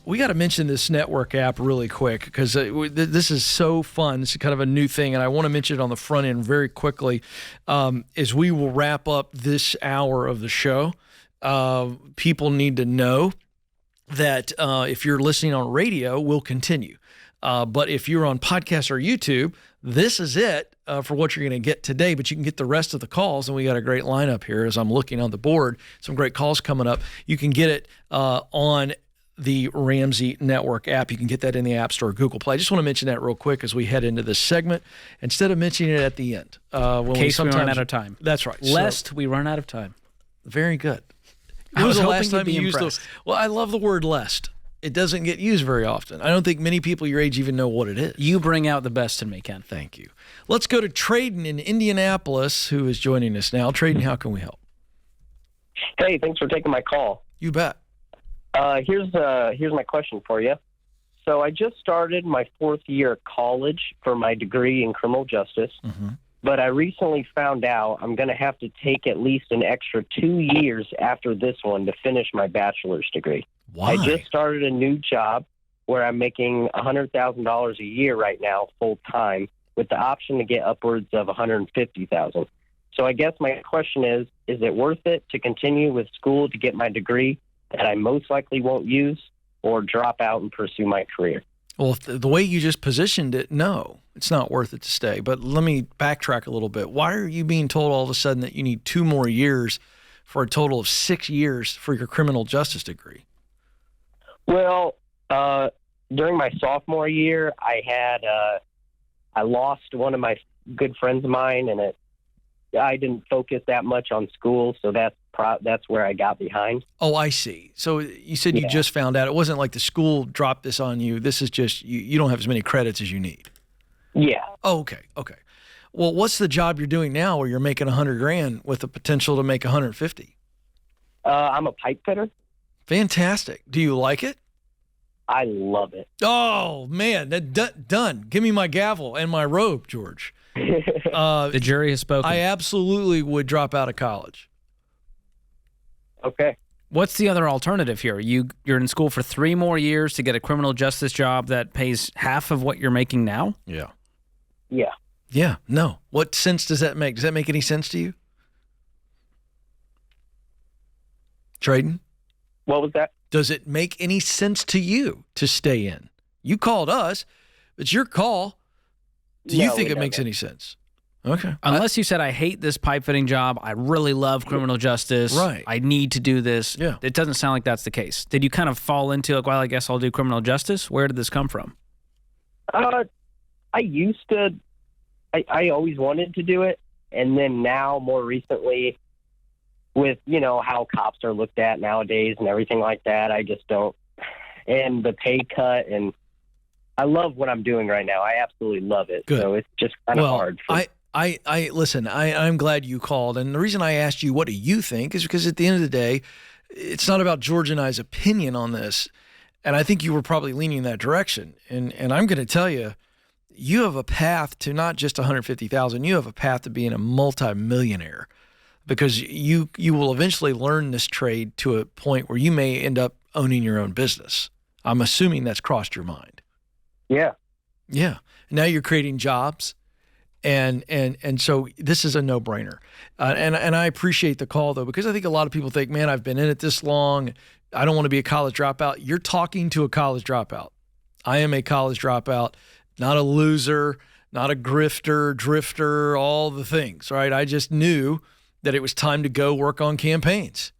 We got to mention this network app really quick because this is so fun. It's kind of a new thing, and I want to mention it on the front end very quickly as we will wrap up this hour of the show. People need to know that if you're listening on radio, we'll continue. But if you're on podcast or YouTube, this is it for what you're going to get today. But you can get the rest of the calls, and we got a great lineup here as I'm looking on the board. Some great calls coming up. You can get it on the Ramsey Network app. You can get that in the App Store, Google Play. I just want to mention that real quick as we head into this segment, instead of mentioning it at the end. In case we run out of time. That's right. Lest we run out of time. Very good. I was the hoping last you'd time be you used impressed. well, I love the word lest. It doesn't get used very often. I don't think many people your age even know what it is. You bring out the best in me, Ken. Thank you. Let's go to Traden in Indianapolis, who is joining us now. Traden, how can we help? Hey, thanks for taking my call. You bet. Here's my question for you. So I just started my 4th year of college for my degree in criminal justice, but I recently found out I'm going to have to take at least an extra 2 years after this one to finish my bachelor's degree. Why? I just started a new job where I'm making $100,000 a year right now, full time, with the option to get upwards of $150,000. So I guess my question is it worth it to continue with school to get my degree that I most likely won't use, or drop out and pursue my career? Well, the way you just positioned it, no, it's not worth it to stay. But let me backtrack a little bit. Why are you being told all of a sudden that you need 2 more years for a total of 6 years for your criminal justice degree? Well, during my sophomore year, I lost one of my good friends of mine, and I didn't focus that much on school, so that's where I got behind. Oh, I see. So you said you just found out. It wasn't like the school dropped this on you. This is just you don't have as many credits as you need. Yeah. Oh, okay. Well, what's the job you're doing now where you're making $100,000 with the potential to make $150,000? I'm a pipe fitter. Fantastic. Do you like it? I love it. Oh, man. Done. Give me my gavel and my robe, George. The jury has spoken. I absolutely would drop out of college. Okay. What's the other alternative here? You're in school for 3 more years to get a criminal justice job that pays half of what you're making now? Yeah. Yeah. Yeah, no. What sense does that make? Does that make any sense to you? Traden? What was that? Does it make any sense to you to stay in? You called us. It's your call. Do you No, think it it makes doesn't. any sense? Okay. Unless you said, I hate this pipe fitting job. I really love criminal justice. Right. I need to do this. Yeah. It doesn't sound like that's the case. Did you kind of fall into, like, well, I guess I'll do criminal justice? Where did this come from? I used to. I always wanted to do it, and then now, more recently, with how cops are looked at nowadays and everything like that, I just don't. And the pay cut, and I love what I'm doing right now. I absolutely love it. Good. So it's just kind of hard. Listen, I'm glad you called. And the reason I asked you, what do you think, is because at the end of the day, it's not about George and I's opinion on this. And I think you were probably leaning in that direction. And I'm going to tell you, you have a path to not just 150,000, you have a path to being a multimillionaire, because you will eventually learn this trade to a point where you may end up owning your own business. I'm assuming that's crossed your mind. Yeah. Yeah. Now you're creating jobs. And so this is a no-brainer. And I appreciate the call, though, because I think a lot of people think, man, I've been in it this long. I don't want to be a college dropout. You're talking to a college dropout. I am a college dropout, not a loser, not a grifter, drifter, all the things, right? I just knew that it was time to go work on campaigns,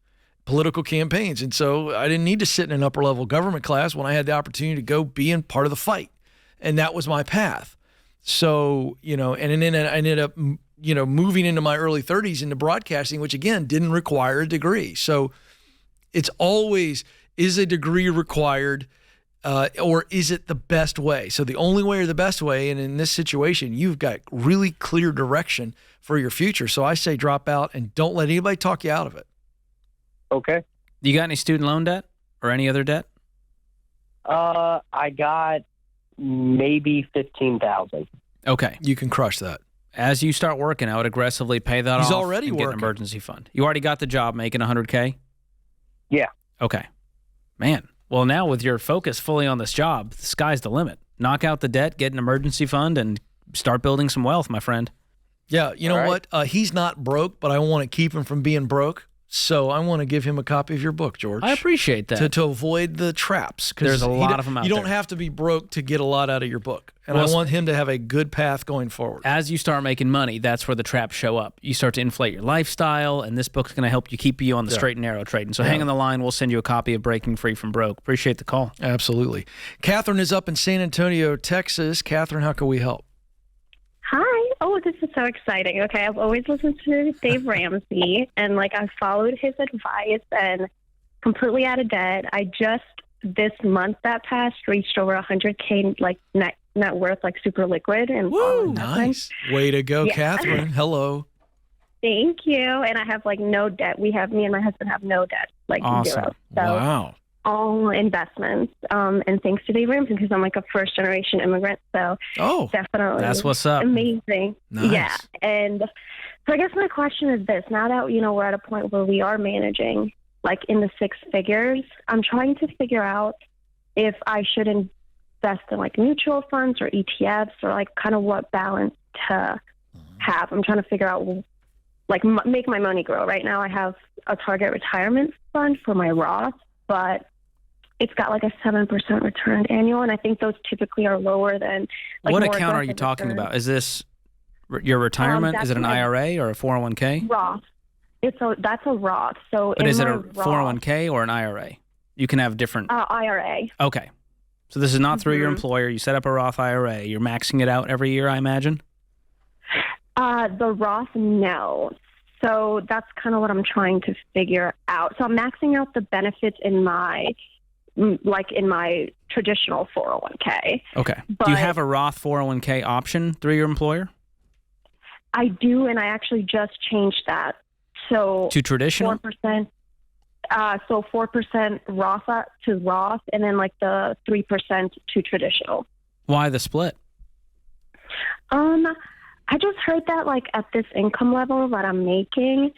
political campaigns. And so I didn't need to sit in an upper-level government class when I had the opportunity to go be in part of the fight. And that was my path. So, and then I ended up, moving into my early 30s into broadcasting, which again, didn't require a degree. So it's always, is a degree required, or is it the best way? So the only way or the best way, and in this situation, you've got really clear direction for your future. So I say drop out and don't let anybody talk you out of it. Okay. You got any student loan debt or any other debt? I got maybe 15,000. Okay. You can crush that. As you start working, I would aggressively pay that off. He's already and get an working. emergency fund. You already got the job making $100K? Yeah. Okay. Man. Well, now with your focus fully on this job, the sky's the limit. Knock out the debt, get an emergency fund, and start building some wealth, my friend. Yeah. You know what? He's not broke, but I want to keep him from being broke. So I want to give him a copy of your book, George. I appreciate that. To avoid the traps. There's a lot of them out there. You don't there. have to be broke to get a lot out of your book. And Well, I want him to have a good path going forward. As you start making money, that's where the traps show up. You start to inflate your lifestyle, and this book's going to help you keep you on the straight and narrow trading. So hang on the line. We'll send you a copy of Breaking Free from Broke. Appreciate the call. Absolutely. Catherine is up in San Antonio, Texas. Catherine, how can we help? Hi. Oh, this is so exciting. Okay, I've always listened to Dave Ramsey, and I've followed his advice and completely out of debt. I just this month that passed reached over 100K net worth, super liquid. And woo, nice. Way to go, yeah. Catherine. Hello. Thank you. And I have no debt. Me and my husband have no debt, awesome. zero. So Wow. all investments. And thanks to Dave Ramsey, because I'm a first generation immigrant. So definitely. That's what's up. Amazing. Nice. Yeah. And so I guess my question is this: now that we're at a point where we are managing in the six figures, I'm trying to figure out if I should invest in mutual funds or ETFs, or kind of what balance to have. I'm trying to figure out make my money grow. Right now I have a target retirement fund for my Roth, but it's got a 7% return annual, and I think those typically are lower than what more account are you aggressive talking returns. about? Is this your retirement? That's Is it an my IRA or a 401k? Roth. That's a Roth. So But is it a Roth, 401k or an IRA? You can have different. IRA. Okay. So this is not through your Mhm. employer. You set up a Roth IRA. You're maxing it out every year, I imagine? The Roth, no. So that's kind of what I'm trying to figure out. So I'm maxing out the benefits in my traditional 401k. Okay. But Do you have a Roth 401k option through your employer? I do, and I actually just changed that. So To traditional? 4%. 4% Roth to Roth, and then the 3% to traditional. Why the split? I just heard that at this income level that I'm making,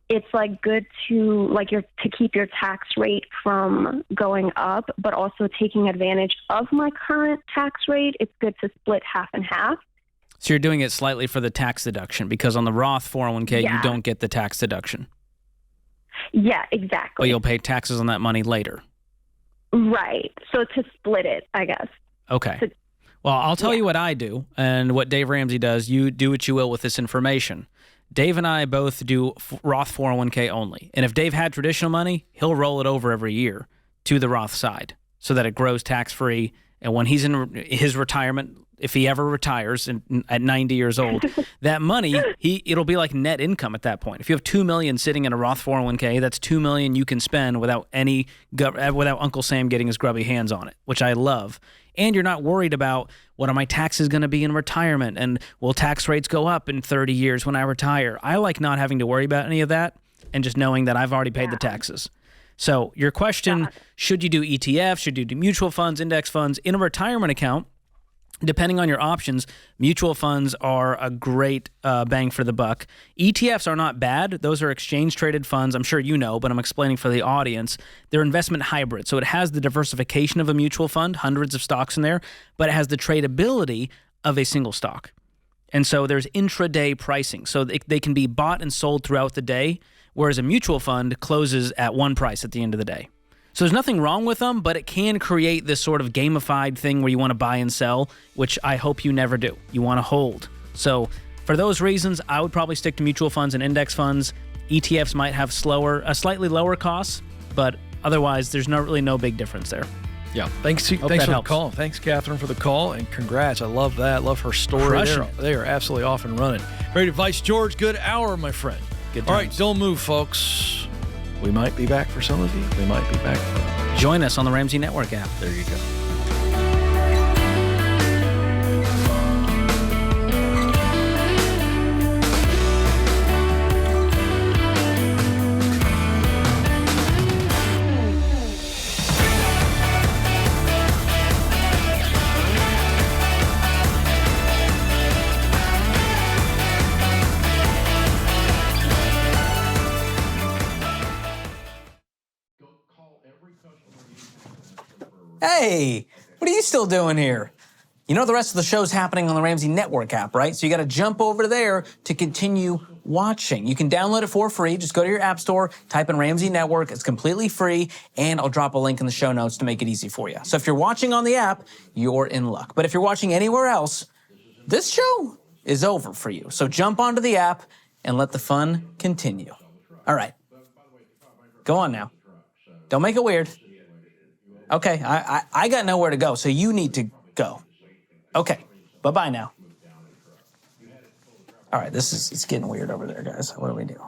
it's good to to keep your tax rate from going up, but also taking advantage of my current tax rate. It's good to split half and half. So you're doing it slightly for the tax deduction because on the Roth 401k, you don't get the tax deduction. Yeah, exactly. But you'll pay taxes on that money later. Right. So to split it, I guess. Okay. Well, I'll tell you what I do and what Dave Ramsey does. You do what you will with this information. Dave and I both do Roth 401k only. And if Dave had traditional money, he'll roll it over every year to the Roth side so that it grows tax-free. And when he's in his retirement, if he ever retires at 90 years old, that money, it'll be like net income at that point. If you have $2 million sitting in a Roth 401k, that's $2 million you can spend without Uncle Sam getting his grubby hands on it, which I love. And you're not worried about what are my taxes going to be in retirement and will tax rates go up in 30 years when I retire. I like not having to worry about any of that and just knowing that I've already paid the taxes. So your question, should you do ETFs? Should you do mutual funds, index funds in a retirement account? Depending on your options, mutual funds are a great bang for the buck. ETFs are not bad. Those are exchange-traded funds. I'm sure you know, but I'm explaining for the audience. They're investment hybrid, so it has the diversification of a mutual fund, hundreds of stocks in there, but it has the tradability of a single stock. And so there's intraday pricing, so they can be bought and sold throughout the day, whereas a mutual fund closes at one price at the end of the day. So there's nothing wrong with them, but it can create this sort of gamified thing where you want to buy and sell, which I hope you never do. You want to hold. So for those reasons, I would probably stick to mutual funds and index funds. ETFs might have slightly lower costs, but otherwise there's really no big difference there. Yeah. Thanks for the call. Thanks, Catherine, for the call, and congrats. I love that. Love her story. They are absolutely off and running. Great advice, George. Good hour, my friend. Good times. All right, don't move, folks. We might be back for some of you. We might be back for others. Join us on the Ramsey Network app. There you go. Hey, what are you still doing here? You know the rest of the show's happening on the Ramsey Network app, right? So you got to jump over there to continue watching. You can download it for free. Just go to your app store, type in Ramsey Network. It's completely free, and I'll drop a link in the show notes to make it easy for you. So if you're watching on the app, you're in luck. But if you're watching anywhere else, this show is over for you. So jump onto the app and let the fun continue. All right. Go on now. Don't make it weird. Okay, I got nowhere to go, so you need to go. Okay, bye-bye now. All right, it's getting weird over there, guys. What do we do?